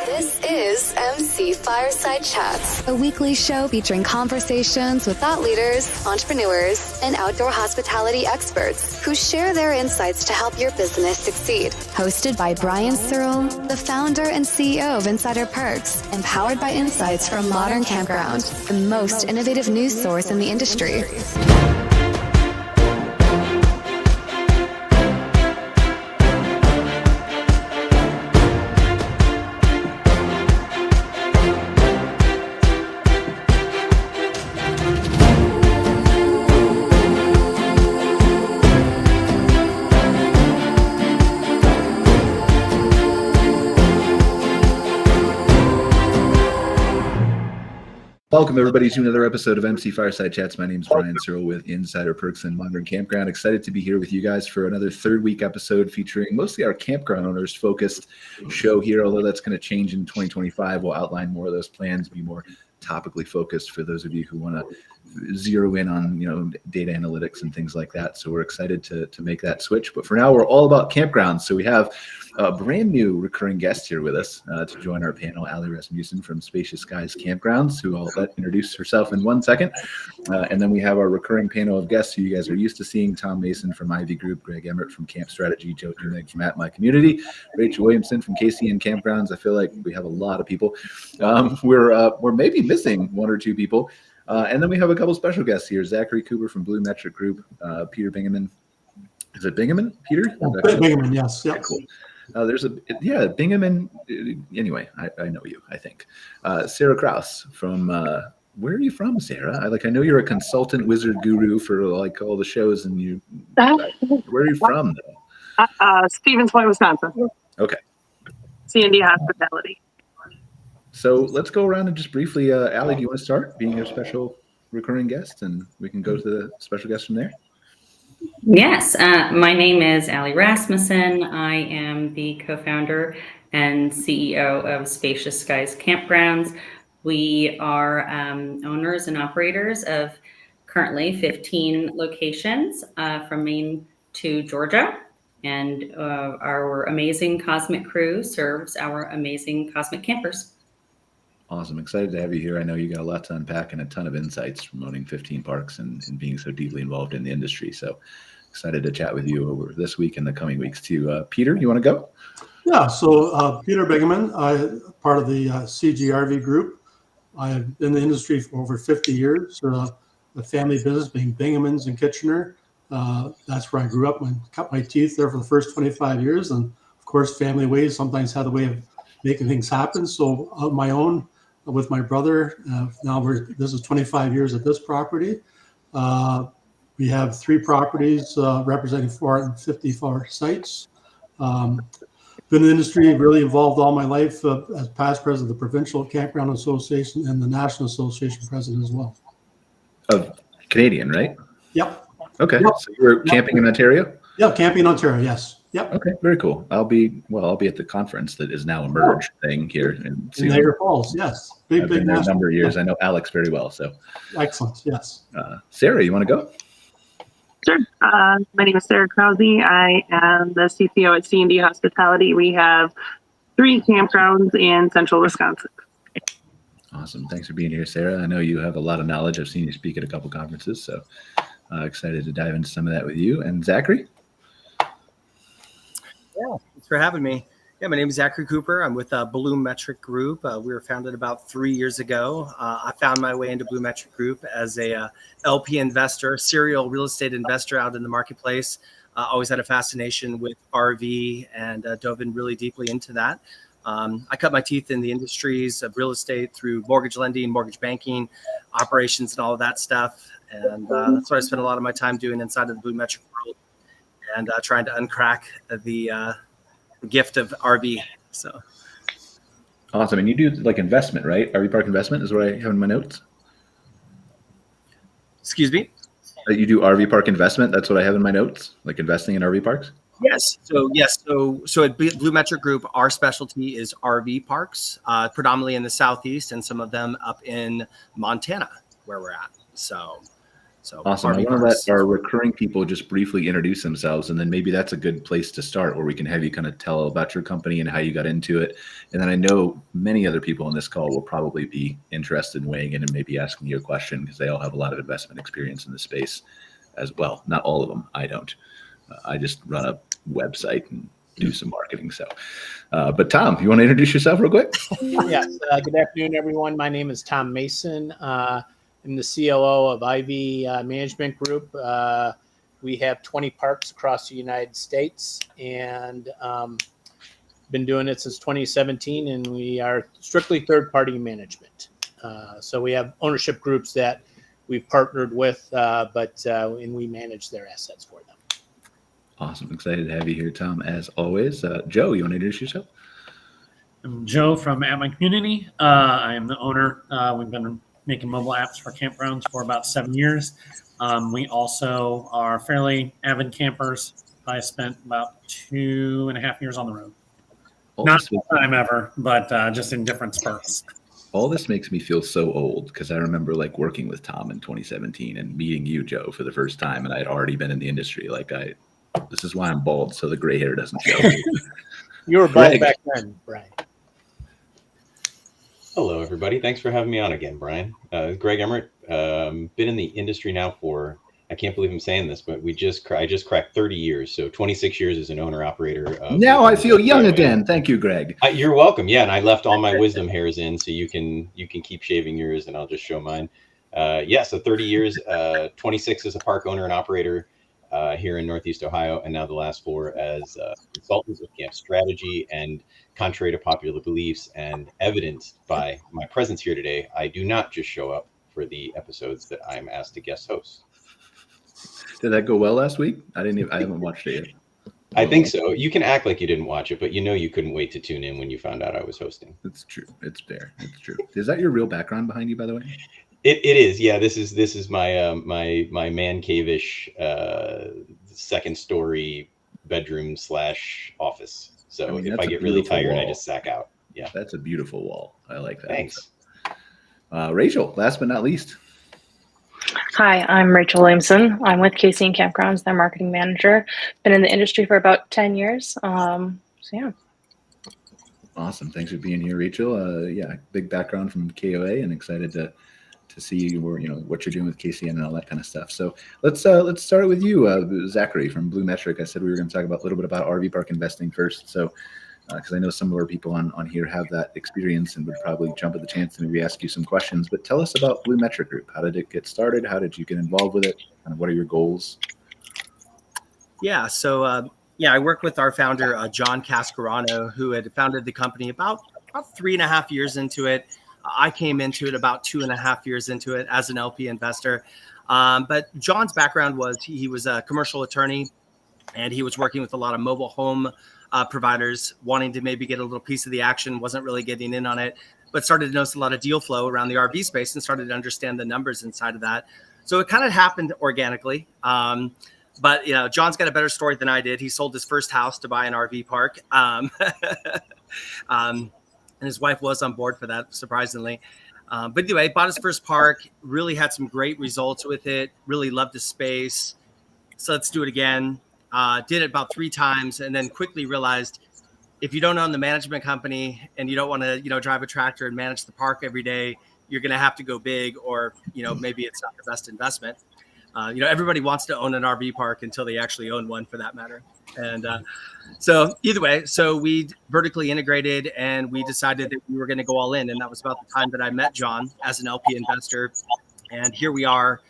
This is MC Fireside Chats, a weekly show featuring conversations with thought leaders, entrepreneurs, and outdoor hospitality experts who share their insights to help your business succeed. Hosted by Brian Searl, the founder and CEO of Insider Perks, and powered by insights from Modern Campground, the most innovative news source in the industry. Welcome, everybody, to another episode of MC Fireside Chats. My name is Brian Searl with Insider Perks and Modern Campground. Excited to be here with you guys for another third-week episode featuring mostly our campground owners-focused show here, although that's going to change in 2025. We'll outline more of those plans, be more topically focused for those of you who want to zero in on data analytics and things like that. So we're excited to make that switch. But for now, we're all about campgrounds. So we have a brand new recurring guest here with us to join our panel, Ali Rasmussen from Spacious Skies Campgrounds, who I'll let introduce herself in 1 second. And then we have our recurring panel of guests who you guys are used to seeing: Tom Mason from Ivy Group, Greg Emmert from Camp Strategy, Joe Duemig from At My Community, Rachel Williamson from KCN Campgrounds. I feel like we have a lot of people. We're maybe missing one or two people. And then we have a couple special guests here: Zackry Cooper from Blue Metric Group, Peter Bingeman. Is it Bingeman, Peter? Bingeman, yes. Yep. Cool. Bingeman. Anyway, I know you, I think. Sarah Krause from, where are you from, Sarah? I know you're a consultant wizard guru for all the shows, and where are you from, though? Stevens Point, Wisconsin. Okay. C&D Hospitality. So let's go around and just briefly, Ali, do you want to start being your special recurring guest, and we can go to the special guest from there? Yes, my name is Ali Rasmussen. I am the co-founder and CEO of Spacious Skies Campgrounds. We are owners and operators of currently 15 locations from Maine to Georgia. And our amazing Cosmic crew serves our amazing Cosmic campers. Awesome. Excited to have you here. I know you got a lot to unpack and a ton of insights from owning 15 parks and being so deeply involved in the industry. So excited to chat with you over this week and the coming weeks too. Peter, you want to go? Yeah. So Peter Bingeman, part of the CGRV group. I have been in the industry for over 50 years. The family business being Bingeman's in Kitchener. That's where I grew up and cut my teeth there for the first 25 years. And of course, family ways sometimes have a way of making things happen. So on my own, with my brother, this is 25 years at this property. We have 3 properties representing 454 sites. Been in the industry, really involved all my life as past president of the Provincial Campground Association and the National Association president as well. Of Canadian, right? Yep. Okay. Yep. So you're camping in Ontario? Yeah, camping in Ontario, yes. Yep. Okay, very cool. I'll be at the conference that is now a merged thing here in Niagara Falls. Yes, I've been there a number of years. I know Alex very well. So excellent. Yes. Sarah, you want to go? Sure. My name is Sarah Krause. I am the CCO at C&D Hospitality. We have 3 campgrounds in central Wisconsin. Awesome. Thanks for being here, Sarah. I know you have a lot of knowledge. I've seen you speak at a couple conferences, so excited to dive into some of that with you. And Zackry? Yeah, thanks for having me. Yeah, my name is Zackry Cooper. I'm with Blue Metric Group. We were founded about 3 years ago. I found my way into Blue Metric Group as a LP investor, serial real estate investor out in the marketplace. Always had a fascination with RV and dove in really deeply into that. I cut my teeth in the industries of real estate through mortgage lending, mortgage banking, operations, and all of that stuff. And that's what I spent a lot of my time doing inside of the Blue Metric world and trying to uncrack the gift of RV. So awesome. And you do like investment, right? RV park investment is what I have in my notes. Excuse me? You do RV park investment. That's what I have in my notes, like investing in RV parks. Yes. So at Blue Metric Group, our specialty is RV parks, predominantly in the Southeast and some of them up in Montana where we're at. So So awesome. I RV want to let parks. our recurring people just briefly introduce themselves, and then maybe that's a good place to start, where we can have you kind of tell about your company and how you got into it. And then I know many other people on this call will probably be interested in weighing in and maybe asking you a question, because they all have a lot of investment experience in the space as well. Not all of them. I don't. I just run a website and do some marketing. So, but Tom, you want to introduce yourself real quick? Yes. Good afternoon, everyone. My name is Tom Mason. I'm the COO of Ivy Management Group. We have 20 parks across the United States, and been doing it since 2017, and we are strictly third-party management. So we have ownership groups that we've partnered with, and we manage their assets for them. Awesome. Excited to have you here, Tom, as always. Joe, you want to introduce yourself? I'm Joe from At My Community. I am the owner. We've been making mobile apps for campgrounds for about 7 years. We also are fairly avid campers. I spent about 2.5 years on the road. Not full time ever, but just in different spurts. All this makes me feel so old, because I remember like working with Tom in 2017 and meeting you, Joe, for the first time, and I'd already been in the industry. This is why I'm bald, so the gray hair doesn't show. You were bald back then, Brian. Hello, everybody. Thanks for having me on again, Brian. Greg Emmert. Been in the industry now for, I can't believe I'm saying this, but I just cracked 30 years. So 26 years as an owner-operator. Now I feel young again. Thank you, Greg. You're welcome. Yeah, and I left all my wisdom hairs in, so you can keep shaving yours, and I'll just show mine. So 30 years, 26 as a park owner and operator here in Northeast Ohio, and now the last 4 as consultants of camp strategy. And contrary to popular beliefs and evidenced by my presence here today, I do not just show up for the episodes that I'm asked to guest host. Did that go well last week? I haven't watched it yet. I think so. You can act like you didn't watch it, but you couldn't wait to tune in when you found out I was hosting. It's true. It's fair. It's true. Is that your real background behind you, by the way? It is. Yeah, this is my my man cave-ish second story bedroom / office. So if I get really tired, I just sack out. Yeah, that's a beautiful wall. I like that. Thanks. Rachel, last but not least. Hi, I'm Rachel Williamson. I'm with Casey and Campgrounds, their marketing manager. Been in the industry for about 10 years. So yeah. Awesome. Thanks for being here, Rachel. Big background from KOA, and excited to see what you're doing with KCN and all that kind of stuff. So let's start with you, Zackry from Duemig. I said we were going to talk about a little bit about RV park investing first. So because I know some of our people on here have that experience and would probably jump at the chance to maybe ask you some questions. But tell us about Duemig Group. How did it get started? How did you get involved with it? And what are your goals? Yeah. So I work with our founder, John Cascarano, who had founded the company about 3.5 years into it. I came into it about 2.5 years into it as an LP investor. But John's background was he was a commercial attorney, and he was working with a lot of mobile home providers, wanting to maybe get a little piece of the action, wasn't really getting in on it, but started to notice a lot of deal flow around the RV space and started to understand the numbers inside of that. So it kind of happened organically. But John's got a better story than I did. He sold his first house to buy an RV park. And his wife was on board for that, surprisingly. But anyway, bought his first park, really had some great results with it, really loved the space. So let's do it again. Did it about 3 times, and then quickly realized if you don't own the management company and you don't want to, drive a tractor and manage the park every day, you're going to have to go big, or, maybe it's not the best investment. Everybody wants to own an RV park until they actually own one, for that matter. And so either way, so we vertically integrated, and we decided that we were going to go all in. And that was about the time that I met John as an LP investor. And here we are,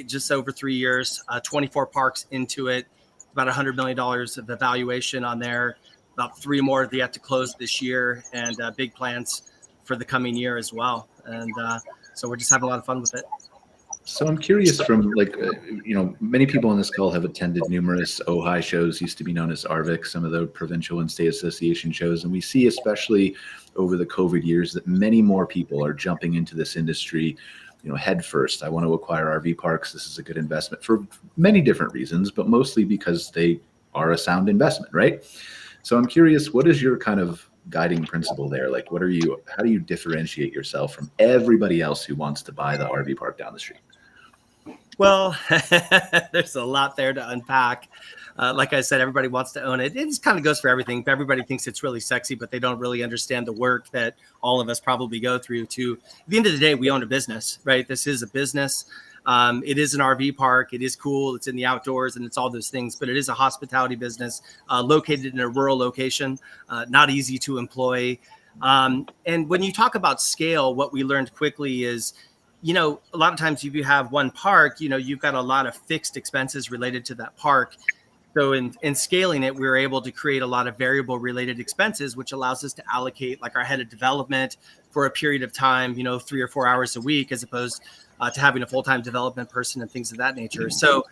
just over 3 years, 24 parks into it, about $100 million of the valuation on there, about 3 more yet to close this year, and big plans for the coming year as well. And so we're just having a lot of fun with it. So I'm curious, from many people on this call have attended numerous OHI shows, used to be known as ARVIC, some of the provincial and state association shows. And we see, especially over the COVID years, that many more people are jumping into this industry, head first. I want to acquire RV parks. This is a good investment for many different reasons, but mostly because they are a sound investment, right? So I'm curious, what is your kind of guiding principle there? How do you differentiate yourself from everybody else who wants to buy the RV park down the street? Well, there's a lot there to unpack. Like I said, everybody wants to own it. It just kind of goes for everything. Everybody thinks it's really sexy, but they don't really understand the work that all of us probably go through. To at the end of the day, we own a business, right? This is a business. It is an RV park. It is cool. It's in the outdoors and it's all those things, but it is a hospitality business located in a rural location, not easy to employ. And when you talk about scale, what we learned quickly is, a lot of times if you have one park, you've got a lot of fixed expenses related to that park. So in scaling it, we were able to create a lot of variable related expenses, which allows us to allocate like our head of development for a period of time, 3 or 4 hours a week, as opposed to having a full-time development person and things of that nature. So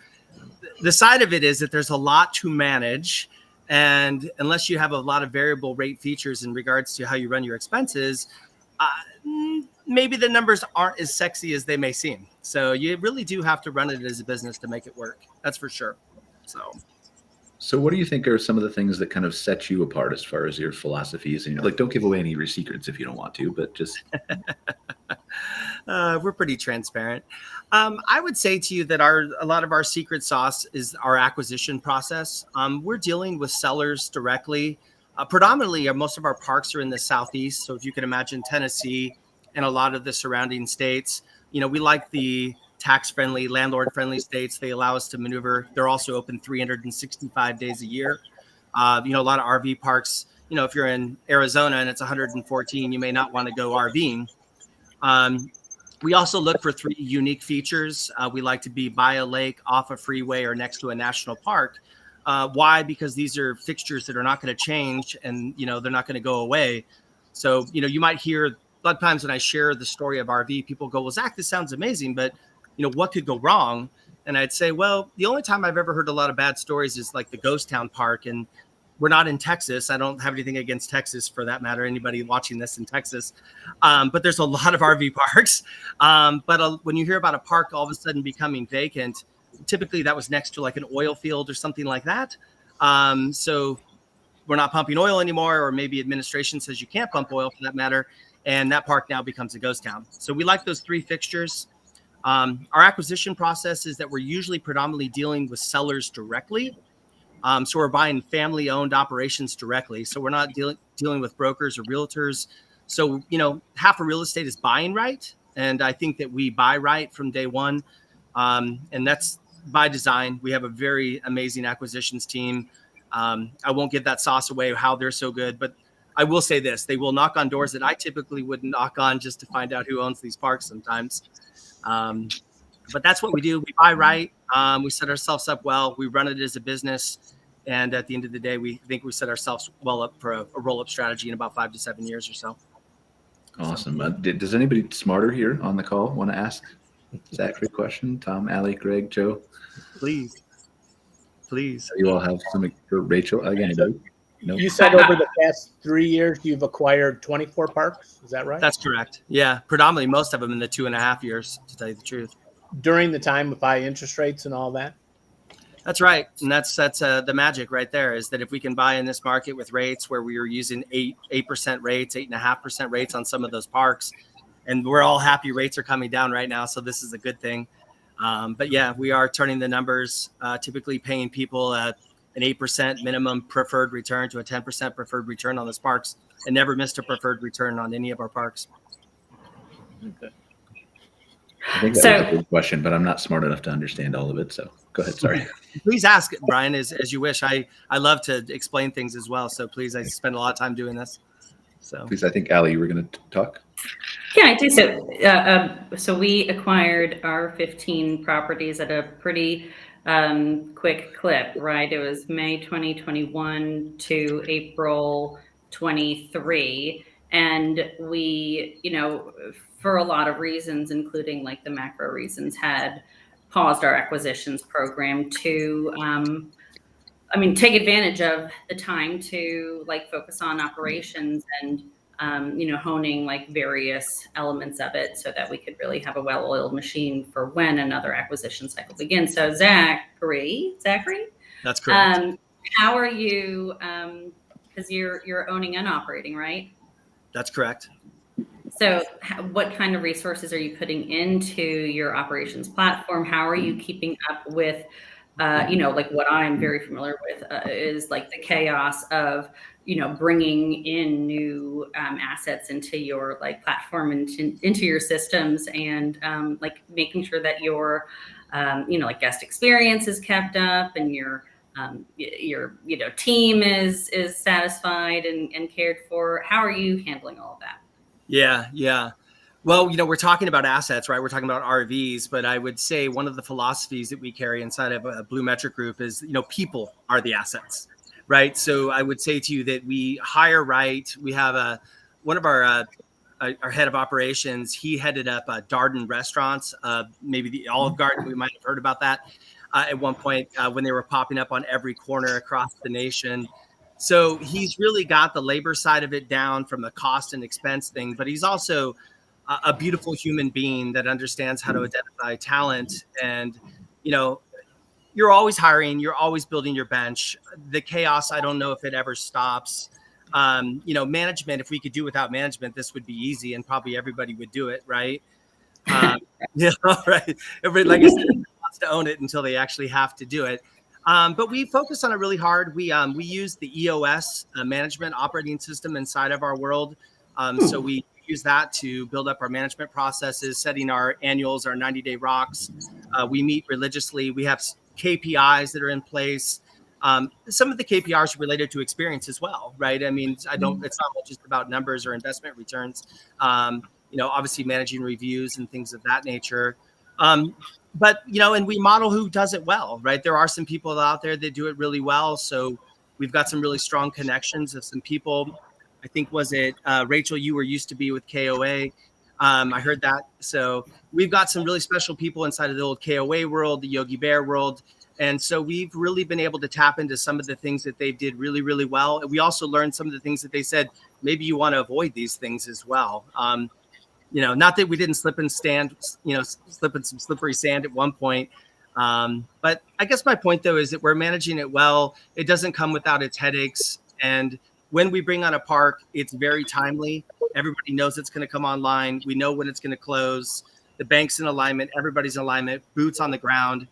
the side of it is that there's a lot to manage. And unless you have a lot of variable rate features in regards to how you run your expenses, maybe the numbers aren't as sexy as they may seem. So you really do have to run it as a business to make it work. That's for sure. So what do you think are some of the things that kind of set you apart as far as your philosophies? And don't give away any of your secrets if you don't want to, but just... We're pretty transparent. I would say to you that a lot of our secret sauce is our acquisition process. We're dealing with sellers directly. Predominantly, most of our parks are in the Southeast. So if you can imagine Tennessee and a lot of the surrounding states, we like the tax-friendly, landlord-friendly states. They allow us to maneuver. They're also open 365 days a year. A lot of RV parks, if you're in Arizona and it's 114, you may not want to go RVing. We also look for 3 unique features. We like to be by a lake, off a freeway, or next to a national park. Why? Because these are fixtures that are not going to change, and they're not going to go away. So you might hear a lot of times when I share the story of RV, people go, "Well, Zach, this sounds amazing, but what could go wrong?" And I'd say, well, the only time I've ever heard a lot of bad stories is like the Ghost Town Park, and we're not in Texas. I don't have anything against Texas for that matter. Anybody watching this in Texas. But there's a lot of RV parks. But when you hear about a park all of a sudden becoming vacant, typically that was next to like an oil field or something like that. So we're not pumping oil anymore, or maybe administration says you can't pump oil for that matter. And that park now becomes a ghost town. So we like those 3 fixtures. Our acquisition process is that we're usually predominantly dealing with sellers directly. So we're buying family-owned operations directly. So we're not dealing with brokers or realtors. So, half of real estate is buying right. And I think that we buy right from day one. And that's by design. We have a very amazing acquisitions team. I won't give that sauce away, how they're so good. But I will say this. They will knock on doors that I typically wouldn't knock on just to find out who owns these parks sometimes. But that's what we do. We buy right. We set ourselves up well. We run it as a business. And at the end of the day, we think we set ourselves well up for a roll-up strategy in about 5 to 7 years or so. Awesome. Does anybody smarter here on the call want to ask Zackry a question? Tom, Ali, Greg, Joe? Please. You all have something for Rachel? Again, no? You said over the past 3 years, you've acquired 24 parks. Is that right? That's correct. Yeah. Predominantly most of them in the 2.5 years, to tell you the truth. During the time of high interest rates and all that? That's right. And that's the magic right there, is that if we can buy in this market with rates where we were using 8% rates, 8.5% rates on some of those parks, and we're all happy rates are coming down right now. So this is a good thing. But yeah, we are turning the numbers, typically paying people an 8% minimum preferred return to a 10% preferred return on those parks, and never missed a preferred return on any of our parks. Okay. I think that was a good question, but I'm not smart enough to understand all of it. So go ahead. Sorry. Please ask, Brian, as you wish. I love to explain things as well. So please, I spend a lot of time doing this. So please, I think, Ali, you were going to talk. Yeah, I do. So we acquired our 15 properties at a pretty quick clip, right? It was May 2021 to April 23. And we, for a lot of reasons, including like the macro reasons, had paused our acquisitions program to, take advantage of the time to like focus on operations and, honing like various elements of it so that we could really have a well-oiled machine for when another acquisition cycle begins. So Zackry? That's correct. How are you, because you're owning and operating, right? That's correct. So what kind of resources are you putting into your operations platform? How are you keeping up with, like what I'm very familiar with is like the chaos of, bringing in new assets into your like platform and into your systems, and like making sure that your, like guest experience is kept up, and your team is satisfied and cared for. How are you handling all of that? Yeah. Well, we're talking about assets, right? We're talking about RVs, but I would say one of the philosophies that we carry inside of a Blue Metric Group is, people are the assets, right? So I would say to you that we hire right. We have one of our head of operations. He headed up Darden Restaurants, maybe the Olive Garden. We might have heard about that at one point when they were popping up on every corner across the nation. So he's really got the labor side of it down from the cost and expense thing, but he's also a beautiful human being that understands how to identify talent. And, you're always hiring, you're always building your bench. The chaos, I don't know if it ever stops. Management, if we could do without management, this would be easy and probably everybody would do it, right? Right. Everybody, like I said, wants to own it until they actually have to do it. But we focus on it really hard. We use the EOS management operating system inside of our world. So we use that to build up our management processes, setting our annuals, our 90-day rocks. We meet religiously. We have KPIs that are in place. Some of the KPIs are related to experience as well, right? I mean, it's not just about numbers or investment returns. Obviously managing reviews and things of that nature. But, and we model who does it well, right? There are some people out there that do it really well. So we've got some really strong connections of some people. I think, was it Rachel, you were used to be with KOA. I heard that. So we've got some really special people inside of the old KOA world, the Yogi Bear world. And so we've really been able to tap into some of the things that they did really, really well. And we also learned some of the things that they said, maybe you want to avoid these things as well. Not that we didn't slip in some slippery sand at one point. But I guess my point, though, is that we're managing it well. It doesn't come without its headaches. And when we bring on a park, it's very timely. Everybody knows it's going to come online. We know when it's going to close. The bank's in alignment. Everybody's in alignment. Boots on the ground.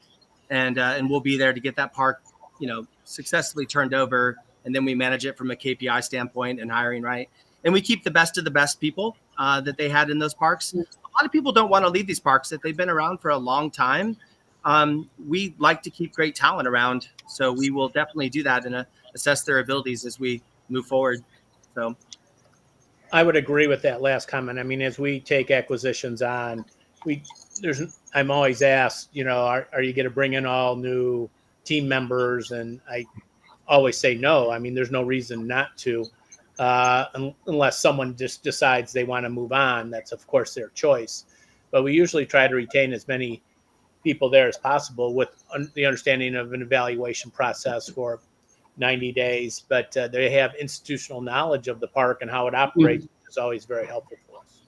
And we'll be there to get that park, successfully turned over. And then we manage it from a KPI standpoint and hiring right. And we keep the best of the best people that they had in those parks. A lot of people don't want to leave these parks that they've been around for a long time. We like to keep great talent around. So we will definitely do that and assess their abilities as we move forward. So I would agree with that last comment. I mean, as we take acquisitions on, I'm always asked, are you going to bring in all new team members? And I always say no. I mean, there's no reason not to, unless someone just decides they want to move on. That's, of course, their choice. But we usually try to retain as many people there as possible with the understanding of an evaluation process for 90 days. But they have institutional knowledge of the park and how it operates, which is always very helpful for us.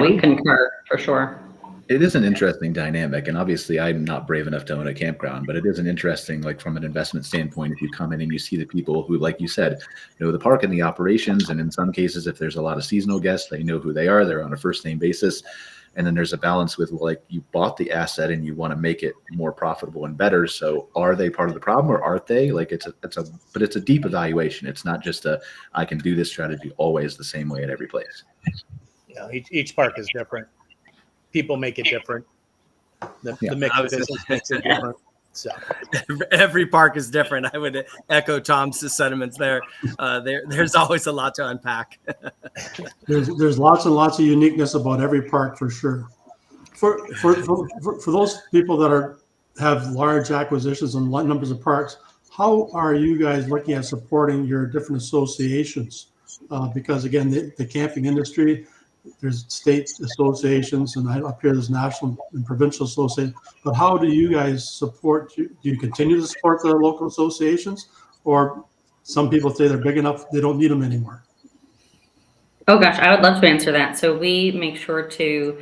We concur for sure. It is an interesting dynamic, and obviously I'm not brave enough to own a campground, but it is an interesting, like from an investment standpoint, if you come in and you see the people who, like you said, know the park and the operations, and in some cases, if there's a lot of seasonal guests, they know who they are, they're on a first name basis. And then there's a balance with, like, you bought the asset and you want to make it more profitable and better. So are they part of the problem or aren't they? Like but it's a deep evaluation. It's not just I can do this strategy always the same way at every place. Each park is different. People make it different. The mix of business makes it different. So every park is different. I would echo Tom's sentiments there. There's always a lot to unpack. There's lots and lots of uniqueness about every park for sure. For those people that have large acquisitions and numbers of parks, how are you guys looking at supporting your different associations? Because again, the camping industry, there's state associations, and up here there's national and provincial associations. But how do you guys support? Do you continue to support the local associations, or some people say they're big enough they don't need them anymore? Oh gosh, I would love to answer that. So we make sure to,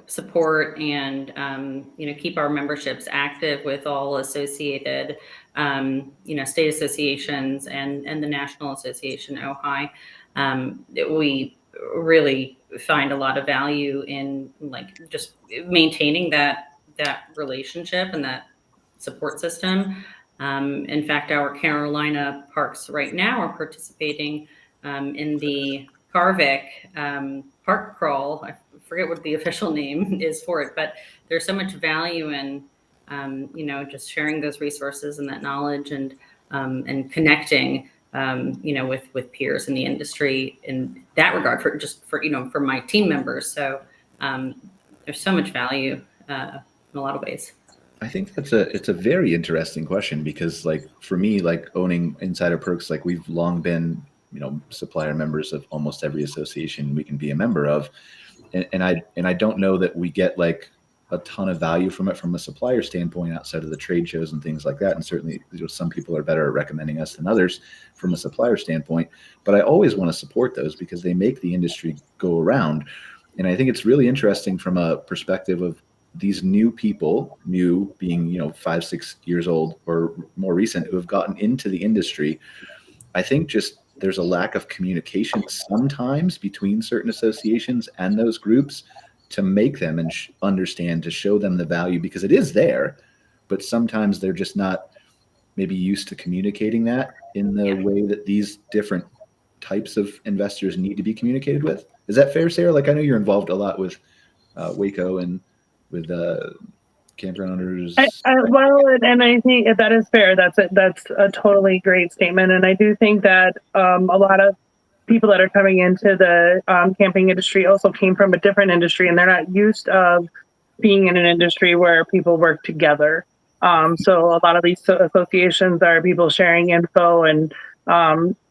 support and keep our memberships active with all associated, state associations and the National Association, OHI. really find a lot of value in like just maintaining that relationship and that support system. In fact, our Carolina parks right now are participating in the Harvick park crawl. I forget what the official name is for it, but there's so much value in just sharing those resources and that knowledge and connecting with peers in the industry in that regard for my team members. So there's so much value in a lot of ways. I think it's a very interesting question, because like for me, like owning Insider Perks, like we've long been, supplier members of almost every association we can be a member of. And I don't know that we get like a ton of value from it from a supplier standpoint outside of the trade shows and things like that. And certainly some people are better at recommending us than others from a supplier standpoint, but I always want to support those because they make the industry go around. And I think it's really interesting from a perspective of these new people, new being, 5-6 years old or more recent, who have gotten into the industry. I think just there's a lack of communication sometimes between certain associations and those groups to make them and understand, to show them the value, because it is there, but sometimes they're just not maybe used to communicating that in the way that these different types of investors need to be communicated with. Is that fair, Sarah? Like, I know you're involved a lot with Waco and with campground owners. And I think that is fair. That's a totally great statement. And I do think that a lot of people that are coming into the camping industry also came from a different industry, and they're not used of being in an industry where people work together. So a lot of these associations are people sharing info and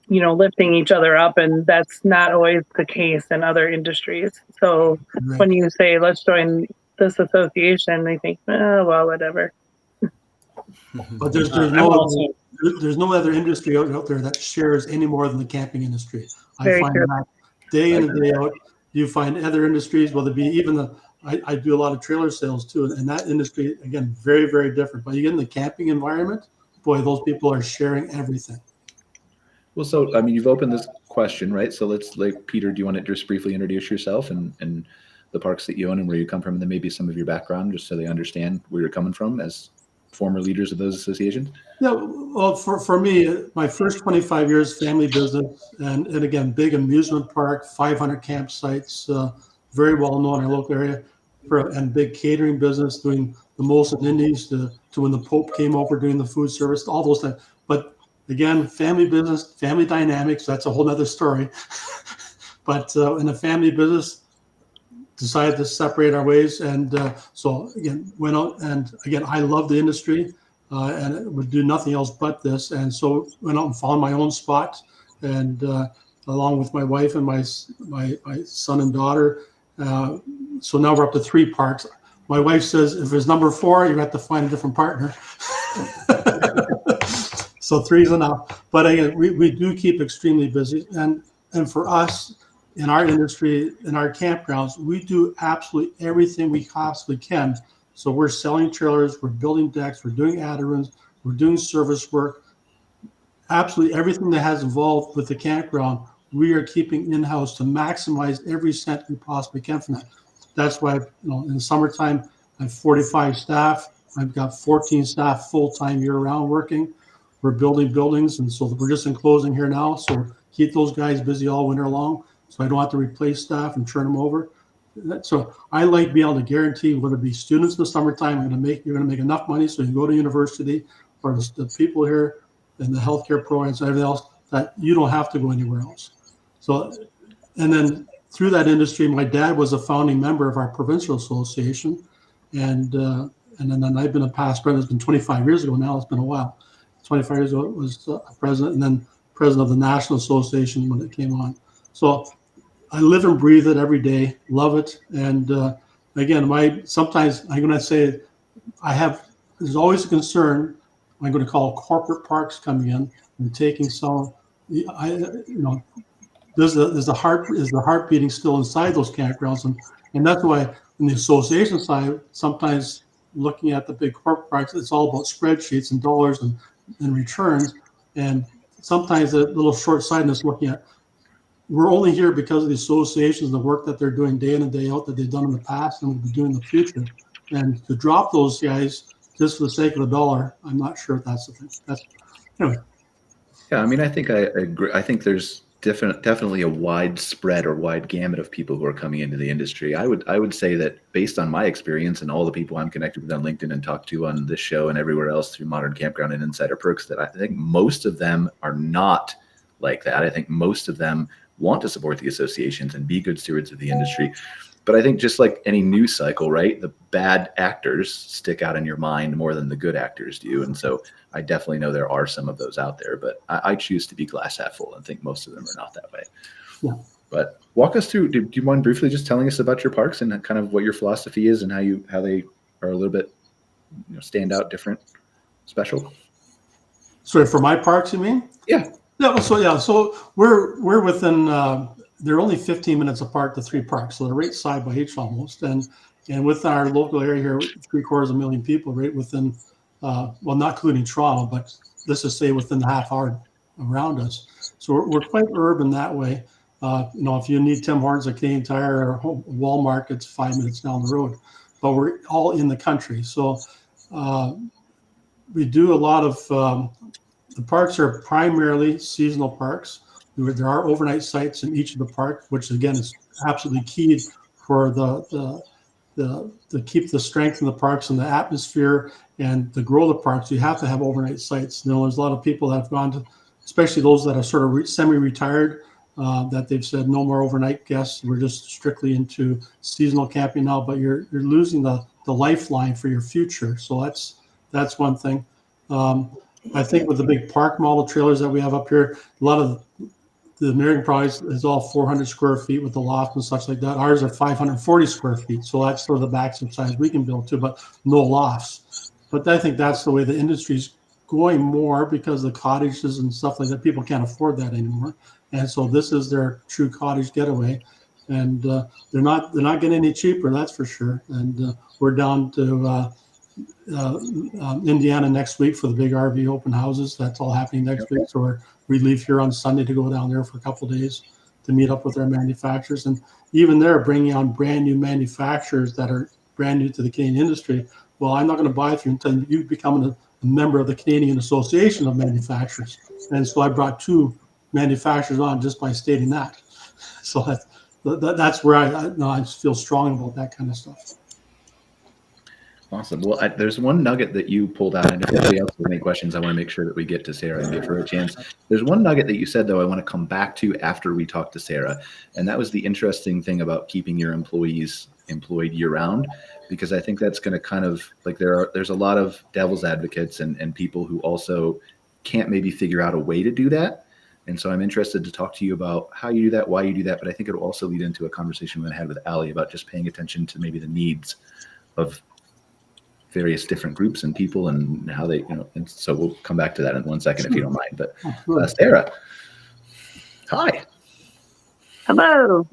lifting each other up, and that's not always the case in other industries. So when you say let's join this association, they think, well, whatever. But there's no other industry out there that shares any more than the camping industry. I find that day in and day out. You find other industries, whether it be even I do a lot of trailer sales too, and that industry, again, very, very different. But you get in the camping environment, boy, those people are sharing everything. Well, so, I mean, you've opened this question, right? So let's, like, Peter, do you want to just briefly introduce yourself and the parks that you own and where you come from, and then maybe some of your background, just so they understand where you're coming from as former leaders of those associations? Yeah, well, for me, my first 25 years, family business, and again, big amusement park, 500 campsites, very well known in our local area, and big catering business, doing the Molson Indies to when the Pope came over, doing the food service, all those things. But again, family business, family dynamics, that's a whole nother story. But in a family business, decided to separate our ways, and so again went out, and again I love the industry and would do nothing else but this, and so went out and found my own spot, and along with my wife and my son and daughter, so now we're up to 3 parks. My wife says if it's number 4, you have to find a different partner. So 3 is enough, but again we do keep extremely busy, and for us, in our industry, in our campgrounds, we do absolutely everything we possibly can. So we're selling trailers, we're building decks, we're doing ad-rooms, we're doing service work. Absolutely everything that has involved with the campground, we are keeping in-house to maximize every cent we possibly can from that. That's why, in the summertime, I have 45 staff. I've got 14 staff full-time year-round working. We're building buildings, and so we're just in closing here now. So keep those guys busy all winter long, so I don't have to replace staff and turn them over. So I like being able to guarantee, whether it be students in the summertime, you're going to make enough money so you can go to university, or the people here and the healthcare programs and everything else, that you don't have to go anywhere else. So, and then through that industry, my dad was a founding member of our provincial association, and then I've been a past president. It's been 25 years ago now. It's been a while. 25 years ago, it was a president, and then president of the National Association when it came on. So I live and breathe it every day, love it. And again, sometimes I'm going to say there's always a concern. I'm going to call corporate parks coming in and taking some, is the heart beating still inside those campgrounds? And that's why on the association side, sometimes looking at the big corporate parks, it's all about spreadsheets and dollars and returns. And sometimes a little short-sightedness looking at, we're only here because of the associations, the work that they're doing day in and day out, that they've done in the past and will be doing in the future. And to drop those guys just for the sake of the dollar, I'm not sure if that's the thing. Anyway. Yeah, I mean, I think I agree. I think there's definitely a widespread or wide gamut of people who are coming into the industry. I would say that based on my experience and all the people I'm connected with on LinkedIn and talked to on this show and everywhere else through Modern Campground and Insider Perks, that I think most of them are not like that. I think most of them want to support the associations and be good stewards of the industry. But I think just like any news cycle, right, the bad actors stick out in your mind more than the good actors do. And so I definitely know there are some of those out there, but I choose to be glass half full and think most of them are not that way. Yeah. But walk us through, do you mind briefly just telling us about your parks and kind of what your philosophy is and how they are a little bit, stand out, different, special? Sorry, for my parks, you mean? Yeah. So we're within, they're only 15 minutes apart, the three parks. So they're right side by each almost. And with our local area here, 750,000 people right within, well, not including Toronto, but let's just say within the half hour around us. So we're quite urban that way. If you need Tim Hortons or Canadian Tire or Walmart, it's 5 minutes down the road. But we're all in the country. So we do a lot of, the parks are primarily seasonal parks. There are overnight sites in each of the parks, which again is absolutely key for to keep the strength in the parks and the atmosphere and to grow the parks. You have to have overnight sites. There's a lot of people that have gone to, especially those that are sort of semi-retired, that they've said no more overnight guests. We're just strictly into seasonal camping now. But you're losing the lifeline for your future. So that's one thing. I think with the big park model trailers that we have up here, a lot of the American price is all 400 square feet with the loft and such like that. Ours are 540 square feet. So that's sort of the maximum size we can build to, but no lofts. But I think that's the way the industry's going more because the cottages and stuff like that, people can't afford that anymore. And so this is their true cottage getaway. And they're not getting any cheaper, that's for sure. And we're down to Indiana next week for the big RV open houses. That's all happening next week. So we leave here on Sunday to go down there for a couple of days to meet up with our manufacturers. And even they're bringing on brand new manufacturers that are brand new to the Canadian industry. Well, I'm not going to buy it from you until you become a member of the Canadian Association of Manufacturers. And so I brought 2 manufacturers on just by stating that. So that's where I feel strong about that kind of stuff. Awesome. Well, there's one nugget that you pulled out, and if anybody else has any questions, I want to make sure that we get to Sarah and give her a chance. There's one nugget that you said, though, I want to come back to after we talk to Sarah, and that was the interesting thing about keeping your employees employed year-round, because I think that's going to kind of, like, there's a lot of devil's advocates and people who also can't maybe figure out a way to do that. And so I'm interested to talk to you about how you do that, why you do that, but I think it'll also lead into a conversation we had with Ali about just paying attention to maybe the needs of various different groups and people and how they, and so we'll come back to that in 1 second if you don't mind. But Sarah, hi. Hello.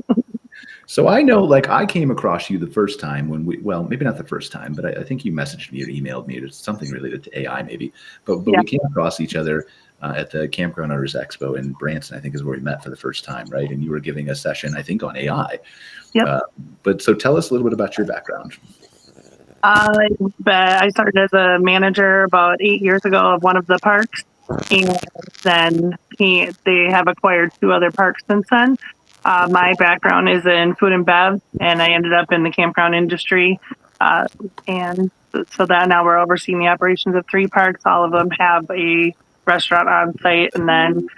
So I know, like, I came across you the first time when well, maybe not the first time, but I think you messaged me or emailed me or something related to AI maybe. But yeah. We came across each other at the Campground Owners Expo in Branson, I think is where we met for the first time, right? And you were giving a session, I think, on AI. Yep. But so tell us a little bit about your background. I started as a manager about 8 years ago of one of the parks, and then they have acquired 2 other parks since then. My background is in food and bev, and I ended up in the campground industry, and so that now we're overseeing the operations of 3 parks. All of them have a restaurant on site, and then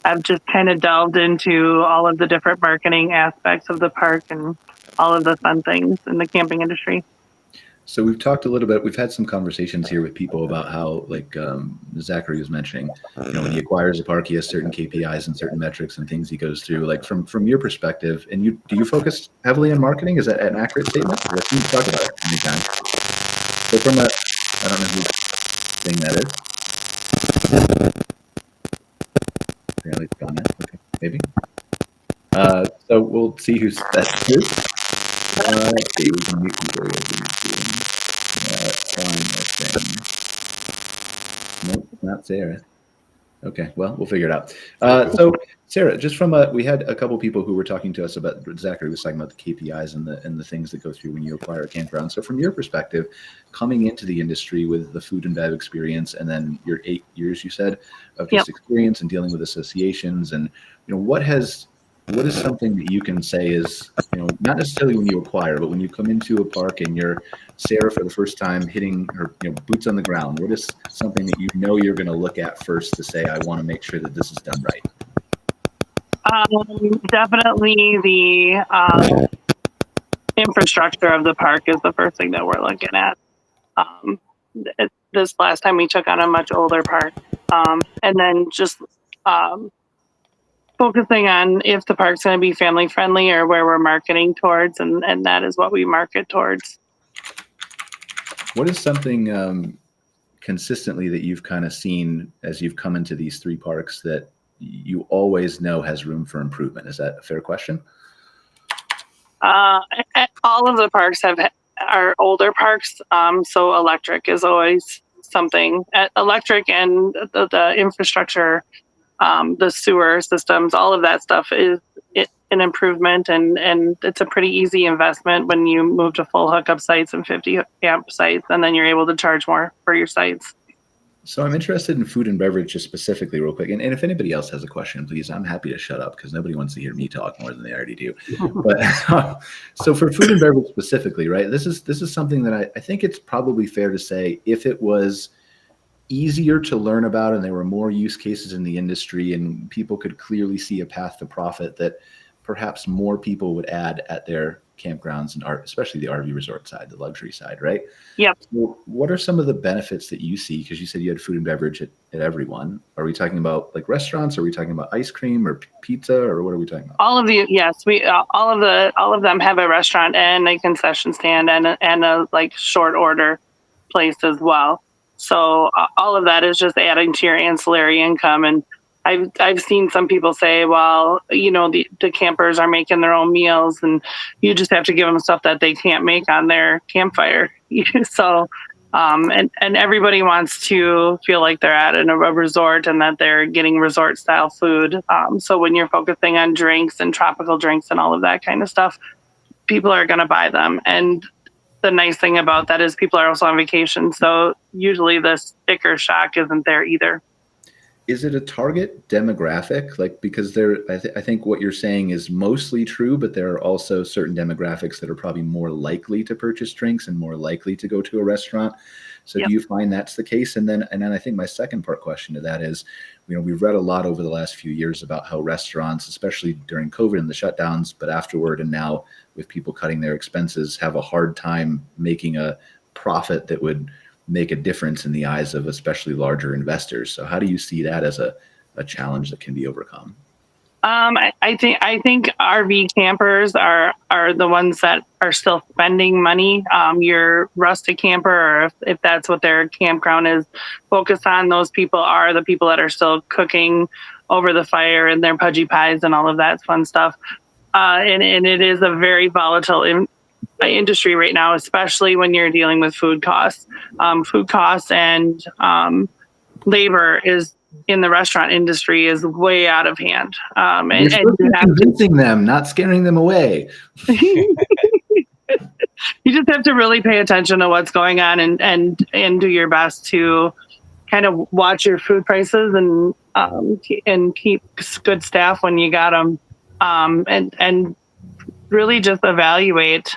I've just kind of delved into all of the different marketing aspects of the park and all of the fun things in the camping industry. So we've talked a little bit, we've had some conversations here with people about how, like Zackry was mentioning, when he acquires a park, he has certain KPIs and certain metrics and things he goes through. Like from your perspective, and do you focus heavily on marketing? Is that an accurate statement? Or can you talk about it anytime? So from I don't know whose thing that is. Apparently it's gone now. Okay, maybe. So we'll see who's that is. Let's see, we can mute people. Nope, not Sarah. Okay, well, we'll figure it out. So, Sarah, just from we had a couple people who were talking to us about, Zackry was talking about the KPIs and the things that go through when you acquire a campground. So, from your perspective, coming into the industry with the food and bev experience, and then your 8 years, you said, of just experience and dealing with associations, and what is something that you can say is, not necessarily when you acquire, but when you come into a park and you're Sarah for the first time hitting her, boots on the ground, what is something that you're going to look at first to say, I want to make sure that this is done right? Definitely the infrastructure of the park is the first thing that we're looking at. This last time we took on a much older park, and then just focusing on if the park's going to be family friendly or where we're marketing towards, and that is what we market towards. What is something consistently that you've kind of seen as you've come into these 3 parks that you always know has room for improvement? Is that a fair question? All of the parks are older parks, so electric is always something. Electric and the infrastructure, the sewer systems, all of that stuff is an improvement, and it's a pretty easy investment when you move to full hookup sites and 50 camp sites, and then you're able to charge more for your sites. So I'm interested in food and beverage just specifically real quick. And if anybody else has a question, please, I'm happy to shut up because nobody wants to hear me talk more than they already do. But so for food and beverage specifically, right, this is something that I think it's probably fair to say if it was easier to learn about and there were more use cases in the industry and people could clearly see a path to profit, that perhaps more people would add at their campgrounds and especially the RV resort side, the luxury side, right? Yep. So what are some of the benefits that you see? Because you said you had food and beverage at everyone. Are we talking about like restaurants? Are we talking about ice cream or pizza, or what are we talking about? All of the all of them have a restaurant and a concession stand and a like short order place as well. So all of that is just adding to your ancillary income. And I've seen some people say, well, the campers are making their own meals and you just have to give them stuff that they can't make on their campfire. So, and everybody wants to feel like they're at a resort and that they're getting resort style food. So when you're focusing on drinks and tropical drinks and all of that kind of stuff, people are going to buy them. And the nice thing about that is people are also on vacation. So usually the sticker shock isn't there either. Is it a target demographic? Like, because I think what you're saying is mostly true, but there are also certain demographics that are probably more likely to purchase drinks and more likely to go to a restaurant. So do you find that's the case? And then I think my second part question to that is, we've read a lot over the last few years about how restaurants, especially during COVID and the shutdowns, but afterward and now with people cutting their expenses, have a hard time making a profit that would make a difference in the eyes of especially larger investors. So how do you see that as a challenge that can be overcome? I think RV campers are the ones that are still spending money. Your rustic camper, or if that's what their campground is focused on, those people are the people that are still cooking over the fire and their pudgy pies and all of that fun stuff. And it is a very volatile industry right now, especially when you're dealing with food costs. Food costs and labor is in the restaurant industry is way out of hand. And convincing them, not scaring them away. You just have to really pay attention to what's going on and do your best to kind of watch your food prices and keep good staff when you got them, and really just evaluate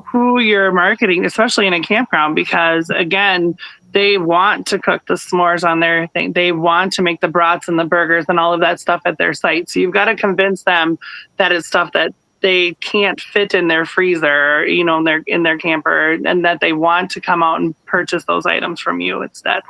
who you're marketing, especially in a campground, because again, they want to cook the s'mores on their thing. They want to make the brats and the burgers and all of that stuff at their site. So you've got to convince them that it's stuff that they can't fit in their freezer, in their camper, and that they want to come out and purchase those items from you instead.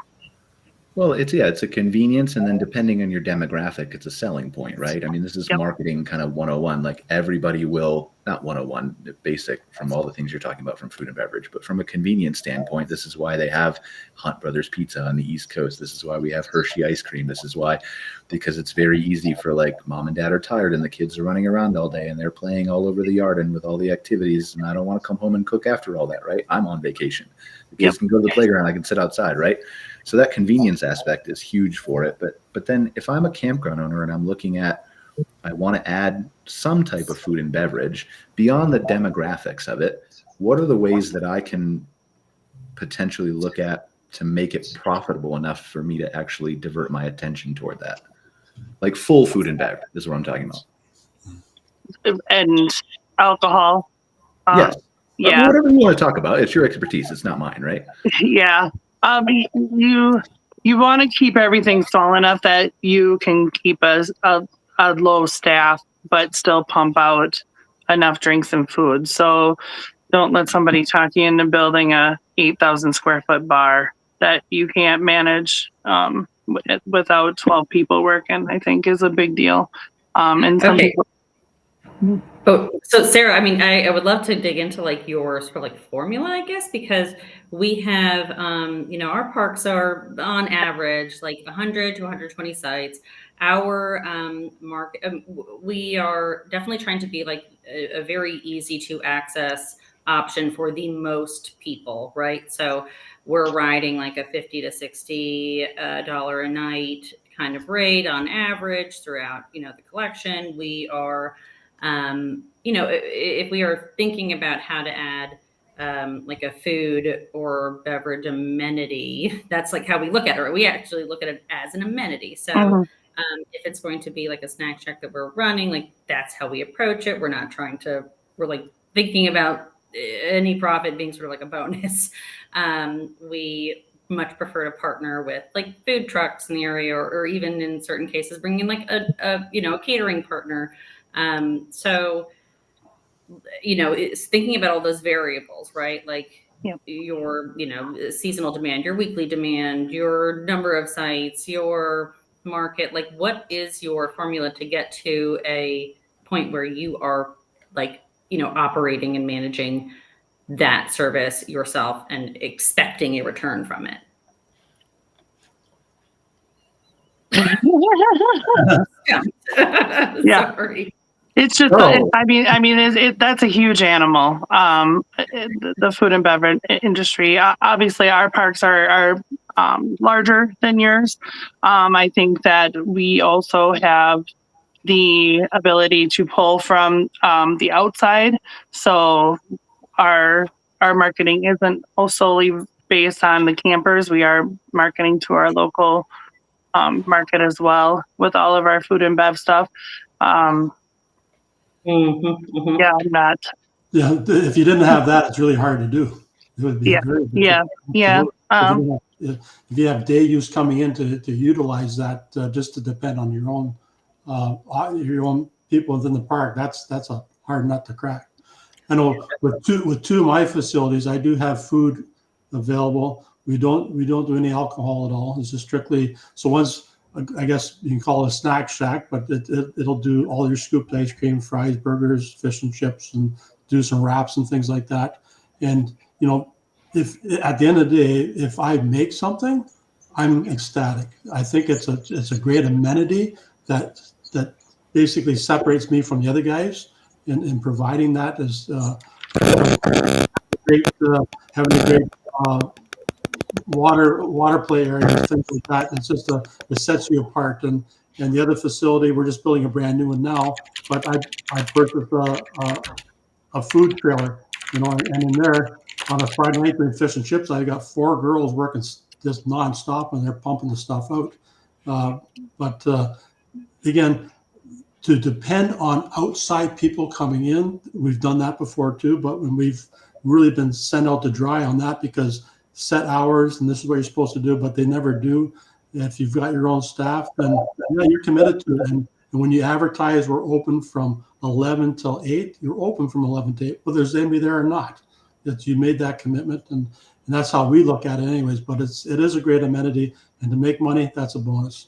Well, it's a convenience, and then depending on your demographic, it's a selling point, right? I mean, this is marketing kind of 101. Like everybody will, not 101, basic from all the things you're talking about from food and beverage, but from a convenience standpoint, this is why they have Hunt Brothers Pizza on the East Coast. This is why we have Hershey ice cream. This is why, because it's very easy for like mom and dad are tired and the kids are running around all day and they're playing all over the yard and with all the activities, and I don't want to come home and cook after all that, right? I'm on vacation. The kids can go to the playground. I can sit outside, right? So that convenience aspect is huge for it. But then if I'm a campground owner and I'm looking at, I want to add some type of food and beverage beyond the demographics of it, what are the ways that I can potentially look at to make it profitable enough for me to actually divert my attention toward that? Like full food and bev is what I'm talking about. And alcohol. Yes. Yeah. Whatever you want to talk about. It's your expertise. It's not mine, right? Yeah. You want to keep everything small enough that you can keep a low staff, but still pump out enough drinks and food. So don't let somebody talk you into building a 8,000 square foot bar that you can't manage without 12 people working, I think is a big deal. And some people. Oh, so Sarah, I mean, I would love to dig into like your sort of like formula, I guess, because we have, you know, our parks are on average like 100 to 120 sites. Our market, we are definitely trying to be like a very easy to access option for the most people, right? So we're riding like a $50 to $60 a night kind of rate on average throughout, you know, the collection. We are you know, if we are thinking about how to add like a food or beverage amenity, that's like how we look at it. We actually look at it as an amenity. So if it's going to be like a snack shack that we're running, like that's how we approach it. We're not trying to, we're like thinking about any profit being sort of like a bonus. We much prefer to partner with like food trucks in the area, or even in certain cases, bring in like a you know, a catering partner. So, you know, it's thinking about all those variables, right? Like your, you know, seasonal demand, your weekly demand, your number of sites, your market, like what is your formula to get to a point where you are like, you know, operating and managing that service yourself and expecting a return from it? Yeah. Sorry. It's just, I mean, that's a huge animal. The food and beverage industry. Obviously, our parks are larger than yours. I think that we also have the ability to pull from the outside. So our marketing isn't solely based on the campers. We are marketing to our local market as well with all of our food and bev stuff. Yeah, I'm not. Yeah, if you didn't have that, it's really hard to do. It would be very difficult. Yeah. If you have day use coming in to utilize that, just to depend on your own people within the park, that's a hard nut to crack. I know with two of my facilities, I do have food available. We don't do any alcohol at all. It's just strictly, so once, I guess you can call it a snack shack, but it'll do all your scooped ice cream, fries, burgers, fish and chips, and do some wraps and things like that. And, you know, if at the end of the day, if I make something, I'm ecstatic. I think it's a great amenity that basically separates me from the other guys, and providing that is having a great water play areas, things like that. It's just it sets you apart. And the other facility, we're just building a brand new one now, but I purchased a food trailer, you know, and in there on a Friday night doing fish and chips, I got 4 girls working just nonstop, and they're pumping the stuff out. But again, to depend on outside people coming in, we've done that before too, but when we've really been sent out to dry on that, because set hours and this is what you're supposed to do, but they never do. If you've got your own staff, then yeah, you're committed to it. And when you advertise we're open from 11 till 8, you're open from 11 to 8, whether there's anybody there or not. That you made that commitment, and that's how we look at it anyways. But it is a great amenity, and to make money, that's a bonus.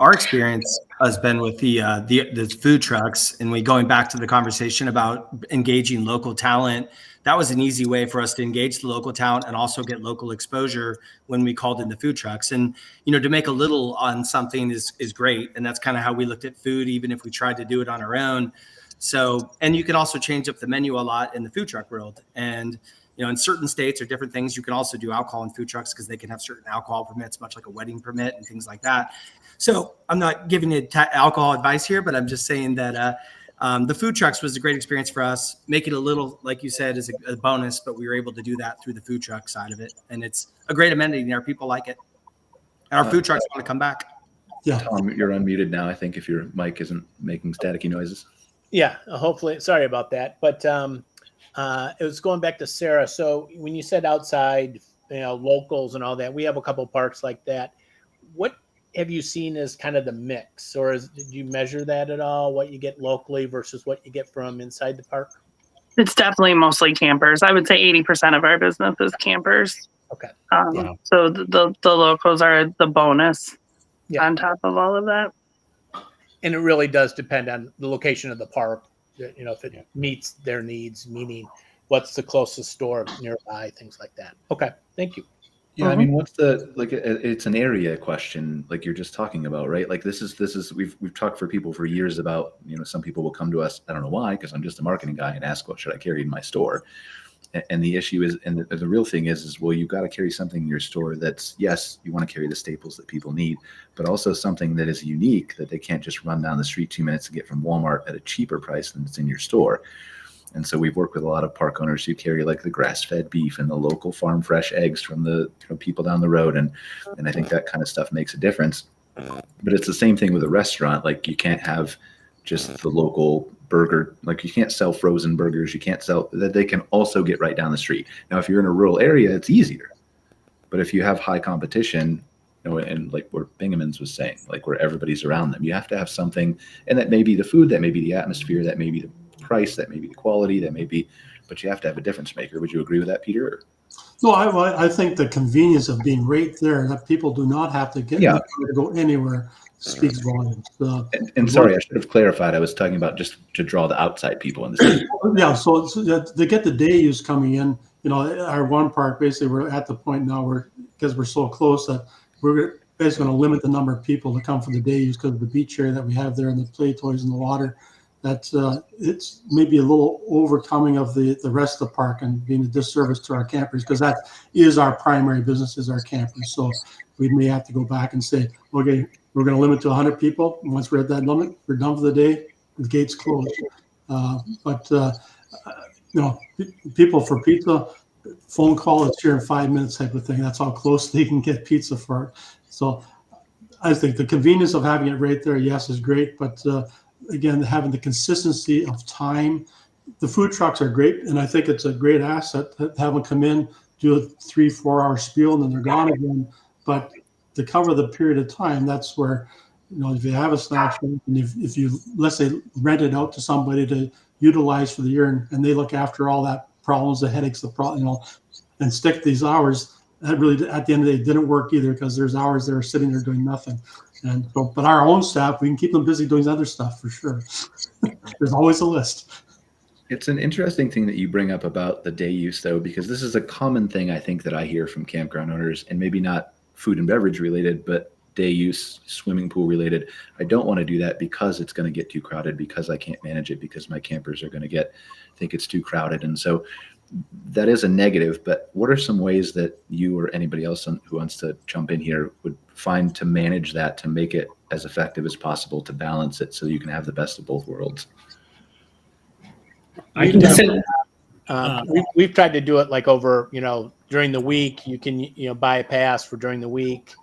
Our experience has been with the food trucks, and going back to the conversation about engaging local talent. That was an easy way for us to engage the local talent and also get local exposure when we called in the food trucks. And, you know, to make a little on something is great. And that's kind of how we looked at food, even if we tried to do it on our own. So, and you can also change up the menu a lot in the food truck world. And, in certain states or different things, you can also do alcohol in food trucks because they can have certain alcohol permits, much like a wedding permit and things like that. So I'm not giving you alcohol advice here, but I'm just saying that the food trucks was a great experience for us. Make it a little, like you said, is a bonus, but we were able to do that through the food truck side of it. And it's a great amenity, and our people like it. And our food trucks want to come back. Yeah. Tom, you're unmuted now, I think, if your mic isn't making staticky noises. Yeah, hopefully. Sorry about that. But it was going back to Sarah. So when you said outside, locals and all that, we have a couple parks like that. What have you seen as kind of the mix, or did you measure that at all? What you get locally versus what you get from inside the park? It's definitely mostly campers. I would say 80% of our business is campers. Okay. So the locals are the bonus on top of all of that. And it really does depend on the location of the park, if it meets their needs, meaning what's the closest store nearby, things like that. Okay. Thank you. Yeah, I mean, what's it's an area question, like you're just talking about, right? Like this is we've talked for people for years about, some people will come to us, I don't know why, because I'm just a marketing guy, and ask, what should I carry in my store? And the issue is, and the real thing is, well, you've got to carry something in your store that's, yes, you want to carry the staples that people need, but also something that is unique that they can't just run down the street 2 minutes to get from Walmart at a cheaper price than it's in your store. And so we've worked with a lot of park owners who carry like the grass-fed beef and the local farm fresh eggs from the people down the road. And I think that kind of stuff makes a difference. But it's the same thing with a restaurant. Like you can't have just the local burger. Like you can't sell frozen burgers. You can't sell that. They can also get right down the street. Now, if you're in a rural area, it's easier. But if you have high competition, and like what Bingeman's was saying, like where everybody's around them, you have to have something, and that may be the food, that may be the atmosphere, that may be the price, that may be the quality, that may be, but you have to have a difference maker. Would you agree with that, Peter? No, I think the convenience of being right there, that people do not have to to go anywhere, speaks volumes. And sorry, I should have clarified. I was talking about just to draw the outside people in the city. Yeah, so to get the day use coming in, our one park, basically we're at the point now where, because we're so close, that we're basically going to limit the number of people to come for the day use because of the beach area that we have there and the play toys in the water. That it's maybe a little overcoming of the rest of the park and being a disservice to our campers, because that is our primary business, is our campers. So we may have to go back and say, okay, we're going to limit to 100 people. And once we're at that limit, we're done for the day. The gates closed. People for pizza, phone call, it's here in 5 minutes type of thing. That's how close they can get pizza for. So I think the convenience of having it right there, yes, is great. But again, having the consistency of time, the food trucks are great. And I think it's a great asset to have them come in, do a 3-4 hour spiel, and then they're gone again. But to cover the period of time, that's where, if you have a snack shop, and if you, let's say, rent it out to somebody to utilize for the year, and they look after all that problems, the headaches, and stick these hours, that really, at the end of the day, didn't work either, because there's hours they're sitting there doing nothing. And so, but our own staff, we can keep them busy doing other stuff for sure. There's always a list. It's an interesting thing that you bring up about the day use, though, because this is a common thing I think that I hear from campground owners, and maybe not food and beverage related, but day use, swimming pool related. I don't want to do that because it's going to get too crowded, because I can't manage it, because my campers are going to think it's too crowded. And so that is a negative. But what are some ways that you or anybody else who wants to jump in here would find to manage that, to make it as effective as possible, to balance it so you can have the best of both worlds? We've tried to do it like over, during the week. You can, buy a pass for during the week.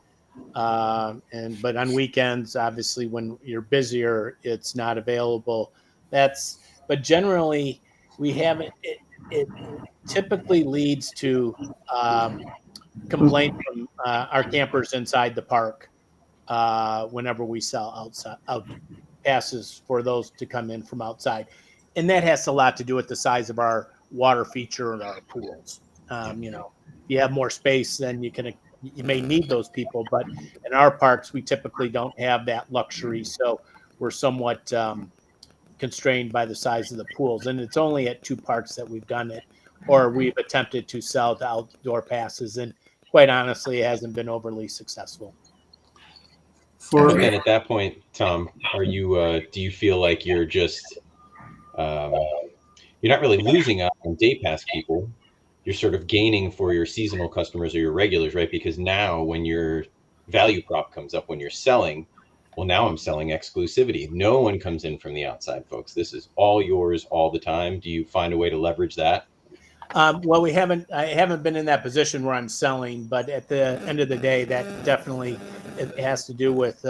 But on weekends, obviously, when you're busier, it's not available. But generally we haven't, it typically leads to complaint from our campers inside the park whenever we sell out passes for those to come in from outside. And that has a lot to do with the size of our water feature and our pools. You have more space, then you may need those people, but in our parks, we typically don't have that luxury. So we're somewhat constrained by the size of the pools. And it's only at 2 parks that we've done it, or we've attempted to sell the outdoor passes. And quite honestly, it hasn't been overly successful. And then at that point, Tom, are you, do you feel like you're just, you're not really losing out on day pass people, you're sort of gaining for your seasonal customers or your regulars, right? Because now when your value prop comes up when you're selling, well, now I'm selling exclusivity. No one comes in from the outside, folks. This is all yours all the time. Do you find a way to leverage that? Well, I haven't been in that position where I'm selling, but at the end of the day, that definitely it has to do with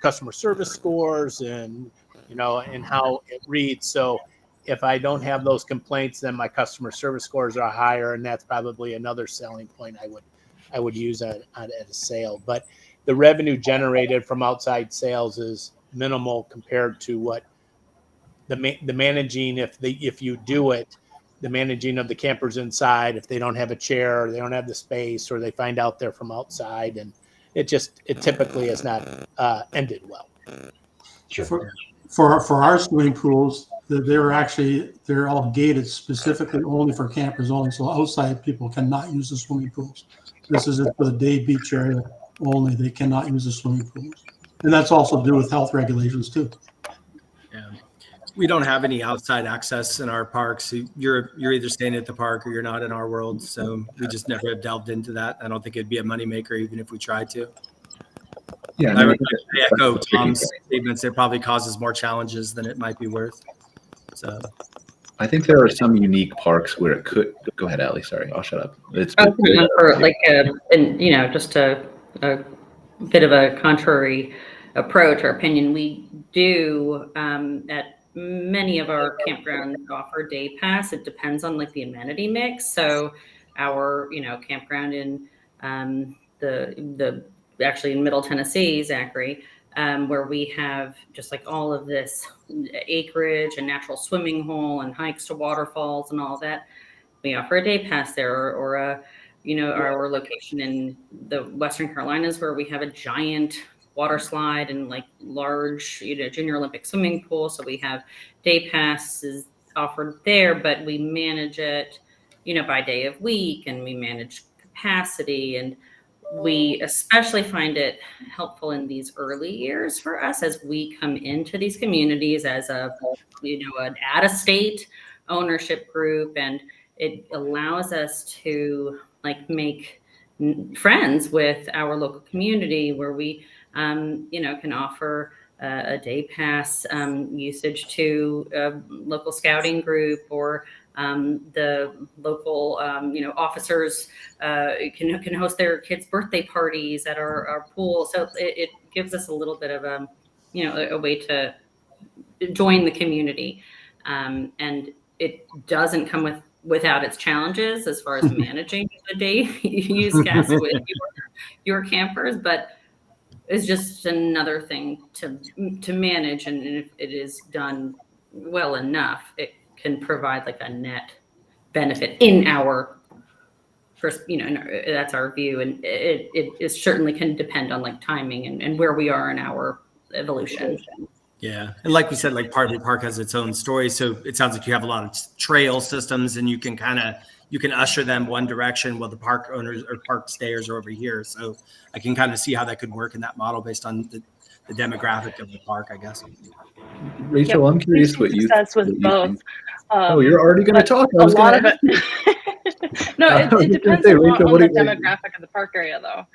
customer service scores and and how it reads. So if I don't have those complaints, then my customer service scores are higher, and that's probably another selling point I would use at a sale. But the revenue generated from outside sales is minimal compared to what the managing, if you do it, the managing of the campers inside, if they don't have a chair or they don't have the space or they find out they're from outside, and it typically has not ended well. Sure. For our swimming pools, they're all gated specifically only for campers only. So outside people cannot use the swimming pools. This is it for the day beach area only. They cannot use the swimming pools. And that's also to do with health regulations too. Yeah. We don't have any outside access in our parks. You're either staying at the park or you're not in our world. So we just never have delved into that. I don't think it'd be a moneymaker even if we tried to. Yeah, I echo Tom's statements. It probably causes more challenges than it might be worth. So I think there are some unique parks where it could. Go ahead, Ali. Sorry, I'll shut up. It's For like just a bit of a contrary approach or opinion, we do at many of our campgrounds offer day pass. It depends on like the amenity mix. So our campground in the actually in Middle Tennessee, Zackry, where we have just like all of this acreage and natural swimming hole and hikes to waterfalls and all that. We offer a day pass there, or our location in the Western Carolinas where we have a giant water slide and like large, Junior Olympic swimming pool. So we have day passes offered there, but we manage it, by day of week, and we manage capacity. And we especially find it helpful in these early years for us as we come into these communities as an out-of-state ownership group, and it allows us to like make friends with our local community where we can offer a day pass usage to a local scouting group, or the local officers can host their kids' birthday parties at our pool. So it gives us a little bit of a way to join the community, and it doesn't come without its challenges as far as managing the day use guests with your campers, but it's just another thing to manage. And if it is done well enough, it can provide like a net benefit in our first, that's our view. And it certainly can depend on like timing and where we are in our evolution. Yeah. And like we said, like part of the park has its own story. So it sounds like you have a lot of trail systems and you can usher them one direction while the park owners or park stayers are over here. So I can kind of see how that could work in that model based on the demographic of the park, I guess. Rachel, I'm curious what you with both. You're already going to talk. A lot of it. No, it depends a lot on the demographic of the park area, though.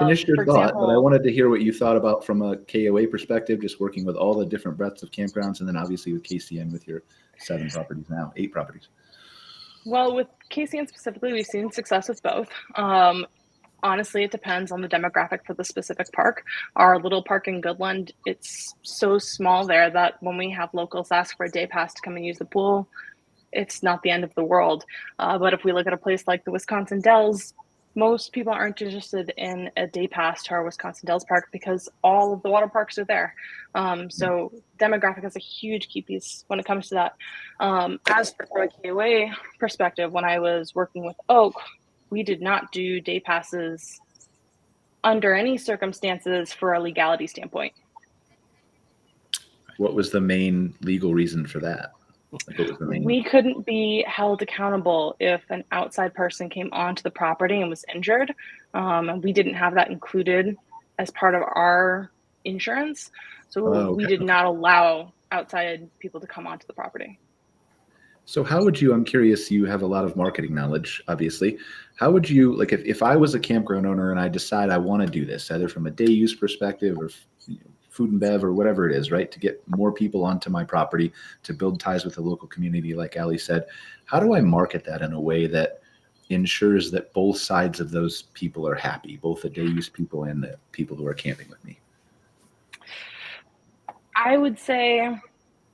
Finish your thought, but I wanted to hear what you thought about from a KOA perspective, just working with all the different breadths of campgrounds, and then obviously with KCN with your 8 properties. Well, with KCN specifically, we've seen success with both. Honestly, it depends on the demographic for the specific park. Our little park in Goodland, it's so small there that when we have locals ask for a day pass to come and use the pool, it's not the end of the world. But if we look at a place like the Wisconsin Dells, most people aren't interested in a day pass to our Wisconsin Dells Park because all of the water parks are there. So demographic is a huge key piece when it comes to that. As for a KOA perspective, when I was working with Oak, we did not do day passes under any circumstances for a legality standpoint. What was the main legal reason for that? We couldn't be held accountable if an outside person came onto the property and was injured. And we didn't have that included as part of our insurance. So we did not allow outside people to come onto the property. So how would you, I'm curious, you have a lot of marketing knowledge, obviously. How would you, like if I was a campground owner and I decide I want to do this, either from a day use perspective or food and bev or whatever it is, right, to get more people onto my property, to build ties with the local community, like Ali said, how do I market that in a way that ensures that both sides of those people are happy, both the day use people and the people who are camping with me? I would say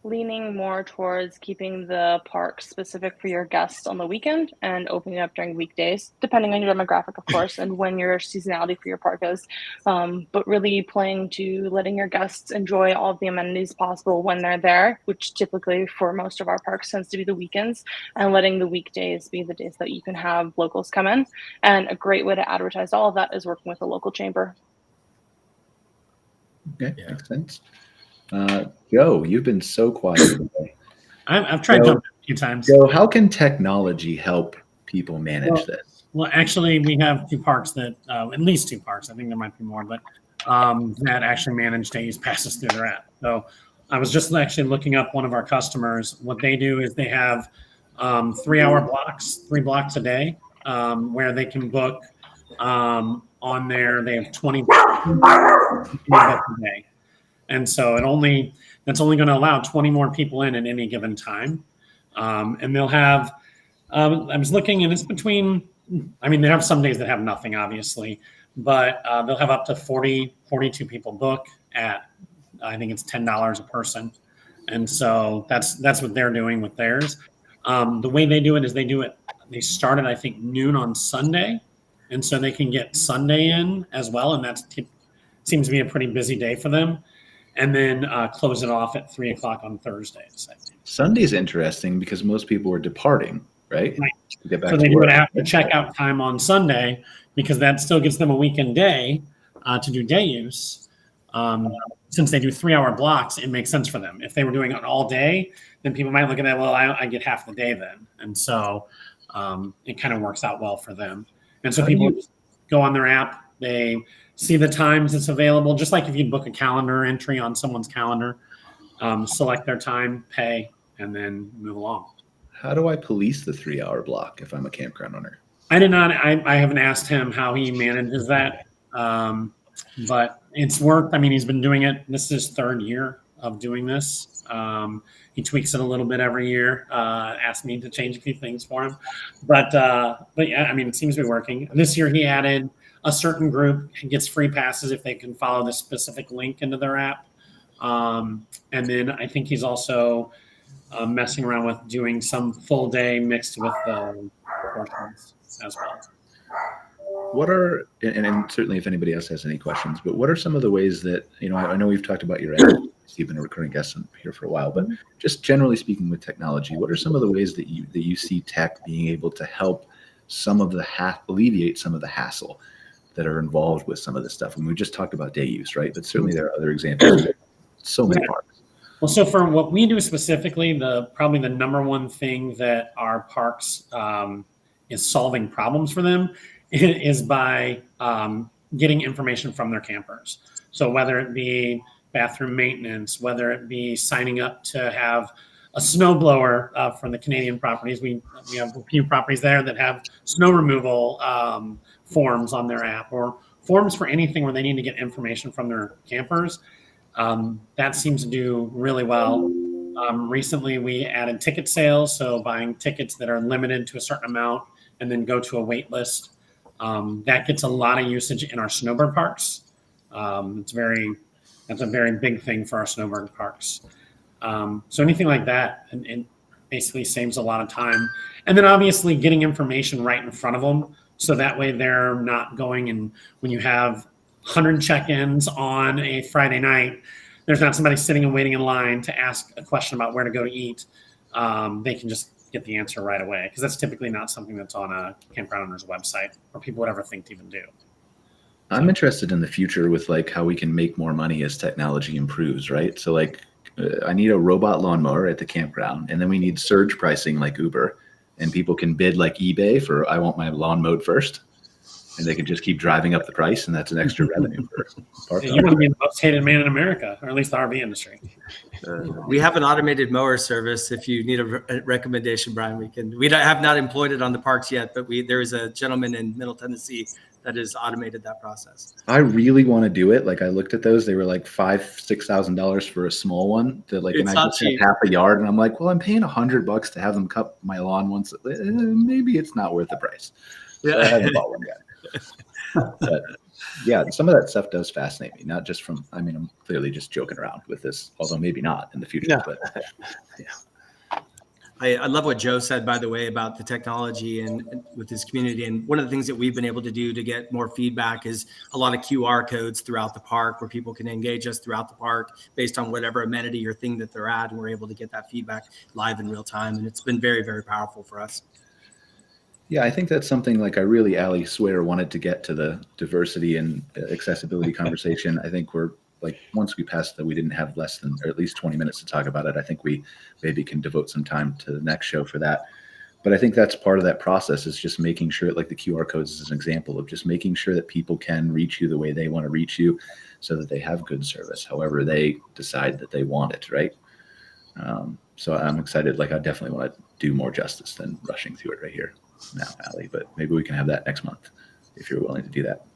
leaning more towards keeping the park specific for your guests on the weekend and opening up during weekdays, depending on your demographic, of course, and when your seasonality for your park is. But really playing to letting your guests enjoy all of the amenities possible when they're there, which typically for most of our parks tends to be the weekends, and letting the weekdays be the days that you can have locals come in. And a great way to advertise all of that is working with a local chamber. Okay, makes sense. Joe, you've been so quiet today. I've tried jumping a few times. Joe, how can technology help people manage this? Well, actually, we have two parks that, at least two parks, I think there might be more, but that actually manage day use passes through their app. So I was just actually looking up one of our customers. What they do is they have 3-hour blocks, 3 blocks a day, where they can book on there. They have 20 a day. And so that's only going to allow 20 more people in at any given time. And they'll have, I was looking, and it's between, I mean, they have some days that have nothing, obviously, but they'll have up to 42 people book at, I think it's $10 a person. And so that's what they're doing with theirs. The way they do it is they start at, I think, noon on Sunday. And so they can get Sunday in as well. And that seems to be a pretty busy day for them. And then close it off at 3 o'clock on Thursdays. Sunday's interesting because most people are departing, right? To get back so to they do work. it after checkout time on Sunday because that still gives them a weekend day to do day use. Since they do 3-hour blocks, it makes sense for them. If they were doing it all day, then people might look at that, well, I get half the day then. And so it kind of works out well for them. And so people just go on their app, they see the times that's available, just like if you book a calendar entry on someone's calendar, select their time, pay, and then move along. How do I police the 3-hour block if I'm a campground owner? I haven't asked him how he manages that, but it's worked. I mean, he's been doing it. This is his 3rd year of doing this. He tweaks it a little bit every year, asked me to change a few things for him. But yeah, I mean, it seems to be working. This year he added a certain group gets free passes if they can follow this specific link into their app. And then I think he's also messing around with doing some full day mixed with portions as well. What are, and certainly if anybody else has any questions, but what are some of the ways that, I know we've talked about your app, you've been a recurring guest here for a while, but just generally speaking with technology, what are some of the ways that you see tech being able to help alleviate some of the hassle that are involved with some of this stuff? And we just talked about day use, right? But certainly there are other examples. So many parks. Well, so for what we do specifically, probably the number one thing that our parks is solving problems for them is by getting information from their campers. So whether it be bathroom maintenance, whether it be signing up to have a snowblower from the Canadian properties. We have a few properties there that have snow removal forms on their app, or forms for anything where they need to get information from their campers. That seems to do really well. Recently, we added ticket sales, so buying tickets that are limited to a certain amount and then go to a wait list. That gets a lot of usage in our snowbird parks. That's a very big thing for our snowbird parks. So anything like that, and it basically saves a lot of time. And then obviously getting information right in front of them, so that way they're not going, and when you have 100 check-ins on a Friday night, there's not somebody sitting and waiting in line to ask a question about where to go to eat. They can just get the answer right away, because that's typically not something that's on a campground owner's website or people would ever think to even do. I'm interested in the future with how we can make more money as technology improves, right? So I need a robot lawnmower at the campground, and then we need surge pricing like Uber, and people can bid like eBay for, I want my lawn mowed first. and they could just keep driving up the price, and that's an extra revenue for park You want to be the most hated man in America, or at least the RV industry. We have an automated mower service. If you need a recommendation, Brian, we have not employed it on the parks yet, but there is a gentleman in Middle Tennessee that has automated that process. I really want to do it. Like I looked at those; they were like $5,000-$6,000 for a small one. And I just have half a yard, and I'm like, well, I'm paying $100 to have them cut my lawn once. Maybe it's not worth the price. So I haven't bought one yet. But yeah, some of that stuff does fascinate me. Not just from. I mean, I'm clearly just joking around with this, although maybe not in the future. Yeah. But yeah. I love what Joe said, by the way, about the technology and with his community. And one of the things that we've been able to do to get more feedback is a lot of QR codes throughout the park where people can engage us throughout the park based on whatever amenity or thing that they're at. And we're able to get that feedback live in real time. And it's been very, very powerful for us. Yeah, I think that's something like I really, Ali, swear wanted to get to the diversity and accessibility conversation. I think we're like, once we passed that we didn't have less than, or at least 20 minutes to talk about it. I think we maybe can devote some time to the next show for that. But I think that's part of that process is just making sure, like the QR codes is an example of just making sure that people can reach you the way they want to reach you so that they have good service, however they decide that they want it, right? So I'm excited. Like I definitely want to do more justice than rushing through it right here now, Ali, but maybe we can have that next month if you're willing to do that.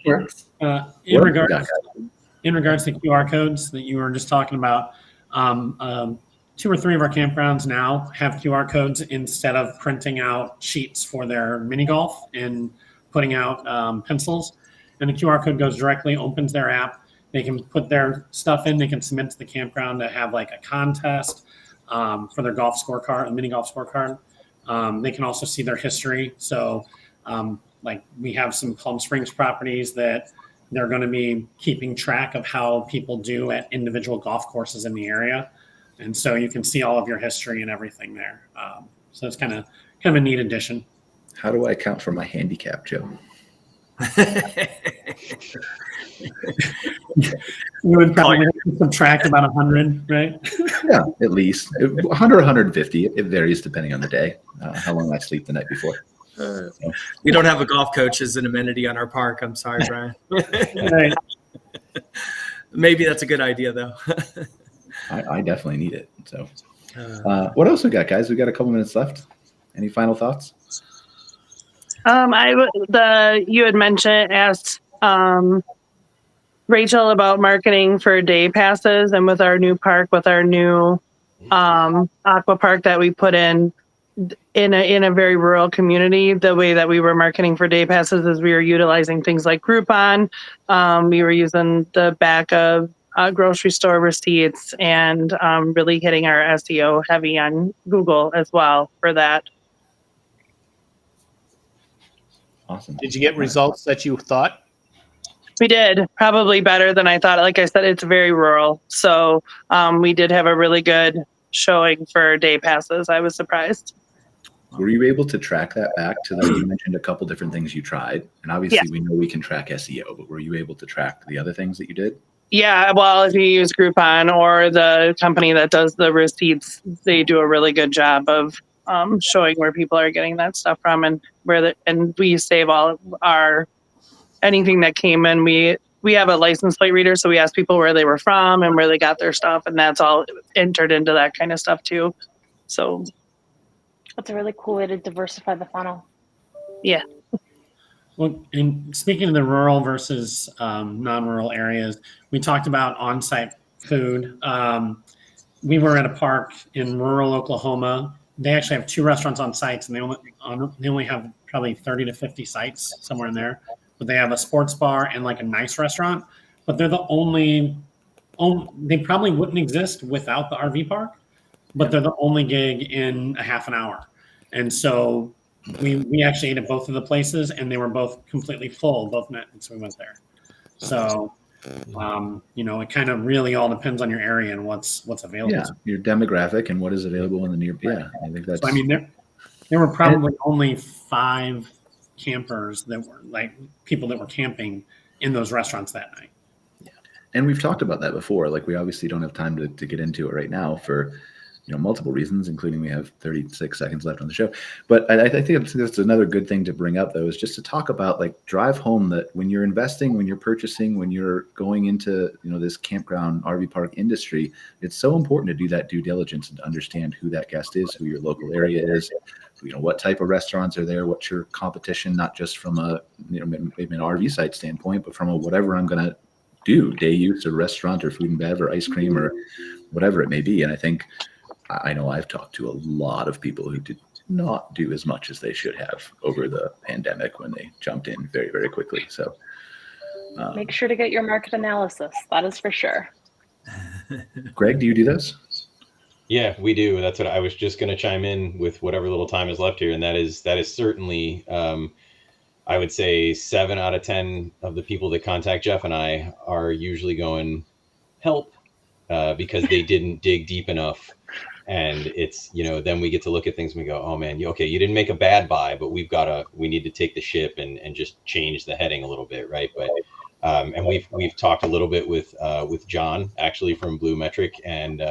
Sure. In regards to QR codes that you were just talking about, 2 or 3 of our campgrounds now have QR codes instead of printing out sheets for their mini golf and putting out pencils. And the QR code goes directly, opens their app. They can put their stuff in. They can submit to the campground to have like a contest for their golf scorecard, a mini golf scorecard. They can also see their history. So like we have some Palm Springs properties that they're going to be keeping track of how people do at individual golf courses in the area. And so you can see all of your history and everything there. So it's kind of a neat addition. How do I account for my handicap, Joe? You would probably subtract about 100, right? Yeah, at least 100, 150. It varies depending on the day, how long I sleep the night before. We don't have a golf coach as an amenity on our park. I'm sorry, Brian. Right. Maybe that's a good idea, though. I definitely need it. So, what else we got, guys? We got a couple minutes left. Any final thoughts? You had asked Rachel about marketing for day passes, and with our new park, with our new aqua park that we put in a very rural community, the way that we were marketing for day passes is we were utilizing things like Groupon. We were using the back of grocery store receipts and really hitting our SEO heavy on Google as well for that. Awesome. Did you get results that you thought? We did, probably better than I thought. Like I said, it's very rural. So we did have a really good showing for day passes. I was surprised. Were you able to track that back to that? You mentioned a couple different things you tried, and obviously we know we can track SEO, but were you able to track the other things that you did? Yeah, well, if you use Groupon or the company that does the receipts, they do a really good job of showing where people are getting that stuff from and and we save all of our anything that came in. We have a license plate reader, so we ask people where they were from and where they got their stuff, and that's all entered into that kind of stuff too. So that's a really cool way to diversify the funnel. Yeah. Well, and speaking of the rural versus non-rural areas, we talked about on-site food. We were at a park in rural Oklahoma. They actually have 2 restaurants on sites, and they only have probably 30 to 50 sites somewhere in there. But they have a sports bar and like a nice restaurant. But they're the only they probably wouldn't exist without the RV park, but they're the only gig in a half an hour. And so we actually ate at both of the places, and they were both completely full both nights we went there. So it kind of really all depends on your area and what's available. Yeah, your demographic and what is available in the near. Yeah, I think that's. So, I mean, there were probably only 5 campers that were like people that were camping in those restaurants that night. Yeah, and we've talked about that before. Like we obviously don't have time to get into it right now for multiple reasons, including we have 36 seconds left on the show. But I think that's another good thing to bring up, though, is just to talk about, like, drive home that when you're investing, when you're purchasing, when you're going into, this campground RV park industry, it's so important to do that due diligence and to understand who that guest is, who your local area is, what type of restaurants are there, what's your competition, not just from a, maybe an RV site standpoint, but from a whatever I'm going to do, day use or restaurant or food and bev or ice cream or whatever it may be. And I know I've talked to a lot of people who did not do as much as they should have over the pandemic when they jumped in very, very quickly. So make sure to get your market analysis. That is for sure. Greg, do you do this? Yeah, we do. That's what I was just going to chime in with, whatever little time is left here. And that is certainly, I would say 7 out of 10 of the people that contact Jeff and I are usually going, help, because they didn't dig deep enough. And it's, then we get to look at things and we go, oh man, you didn't make a bad buy, but we need to take the ship and just change the heading a little bit. Right. But, and we've talked a little bit with John, actually, from Blue Metric, and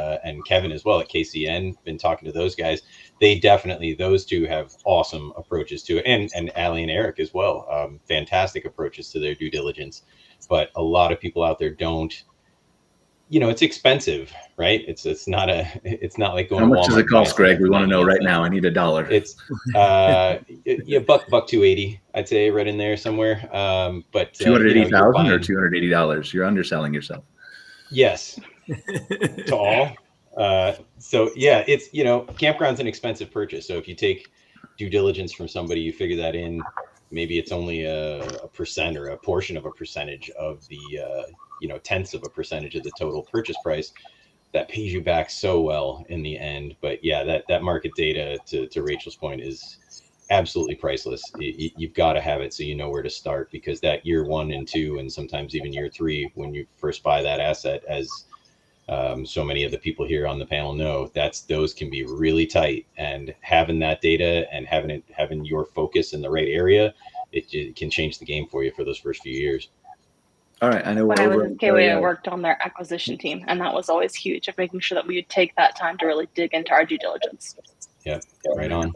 Kevin as well at KCN, been talking to those guys. They definitely, those two have awesome approaches to it. And Ali and Eric as well. Fantastic approaches to their due diligence. But a lot of people out there don't. It's expensive, right? It's not like going. How much to Walmart. Does it cost, Greg? We want to know right now. I need $1. It's $1.280, I'd say, right in there somewhere. But 280,000 or $280? You're underselling yourself. Yes, to all. So yeah, it's campground's an expensive purchase. So if you take due diligence from somebody, you figure that in. Maybe it's only a percent or a portion of a percentage of the tenths of a percentage of the total purchase price. That pays you back so well in the end. But yeah, that market data, to Rachel's point, is absolutely priceless. You've got to have it so you know where to start, because that year 1 and 2, and sometimes even year 3, when you first buy that asset, as so many of the people here on the panel know, those can be really tight. And having that data and having your focus in the right area, it can change the game for you for those first few years. All right, I know. When I was in Gateway, I worked on their acquisition team, and that was always huge, of making sure that we would take that time to really dig into our due diligence. Yeah, right on.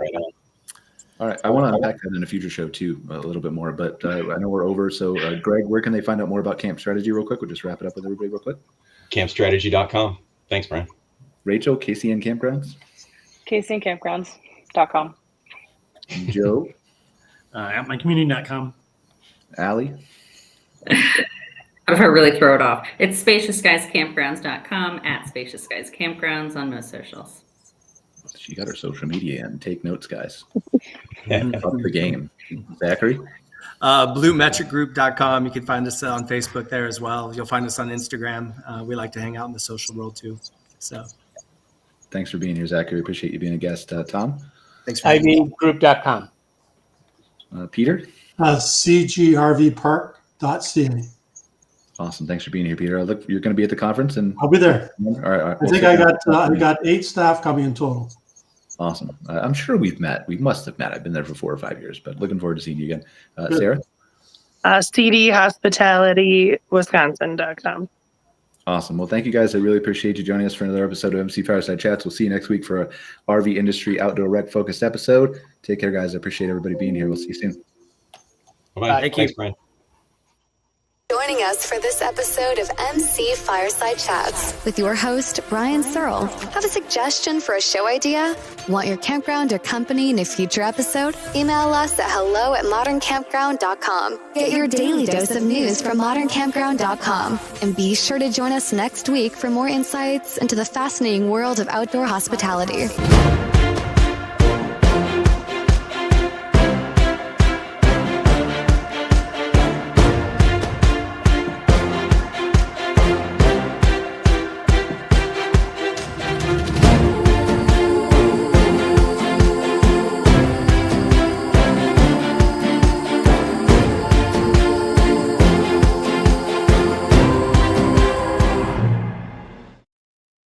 All right, I want to unpack that in a future show too, a little bit more, but I know we're over. So Greg, where can they find out more about Camp Strategy real quick? We'll just wrap it up with everybody real quick. Campstrategy.com. Thanks, Brian. Rachel, KCN Campgrounds? KCNcampgrounds.com. Joe? At mycommunity.com. Ali? If I really throw it off, it's spaciousguyscampgrounds.com, at Spacious Guys Campgrounds on most socials. She got her social media in. Take notes, guys. Up the game. Zackry? BlueMetricGroup.com. You can find us on Facebook there as well. You'll find us on Instagram. We like to hang out in the social world too. So, thanks for being here, Zackry. Appreciate you being a guest. Tom? Thanks for having me. IVgroup.com. Peter? CountryGardensRVpark.ca. Awesome. Thanks for being here, Peter. Look, you're going to be at the conference, and I'll be there. All right. I think I got 8 staff coming in total. Awesome. I'm sure we've met. We must have met. I've been there for 4 or 5 years, but looking forward to seeing you again. Sarah? cdhospitalitywisconsin.com. Awesome. Well, thank you guys. I really appreciate you joining us for another episode of MC Fireside Chats. We'll see you next week for a RV industry outdoor rec focused episode. Take care, guys. I appreciate everybody being here. We'll see you soon. Bye-bye. Thanks, Brian. Joining us for this episode of MC Fireside Chats with your host, Brian Searl. Have a suggestion for a show idea? Want your campground or company in a future episode? Email us at hello@moderncampground.com. Get your daily dose of news from moderncampground.com. And be sure to join us next week for more insights into the fascinating world of outdoor hospitality.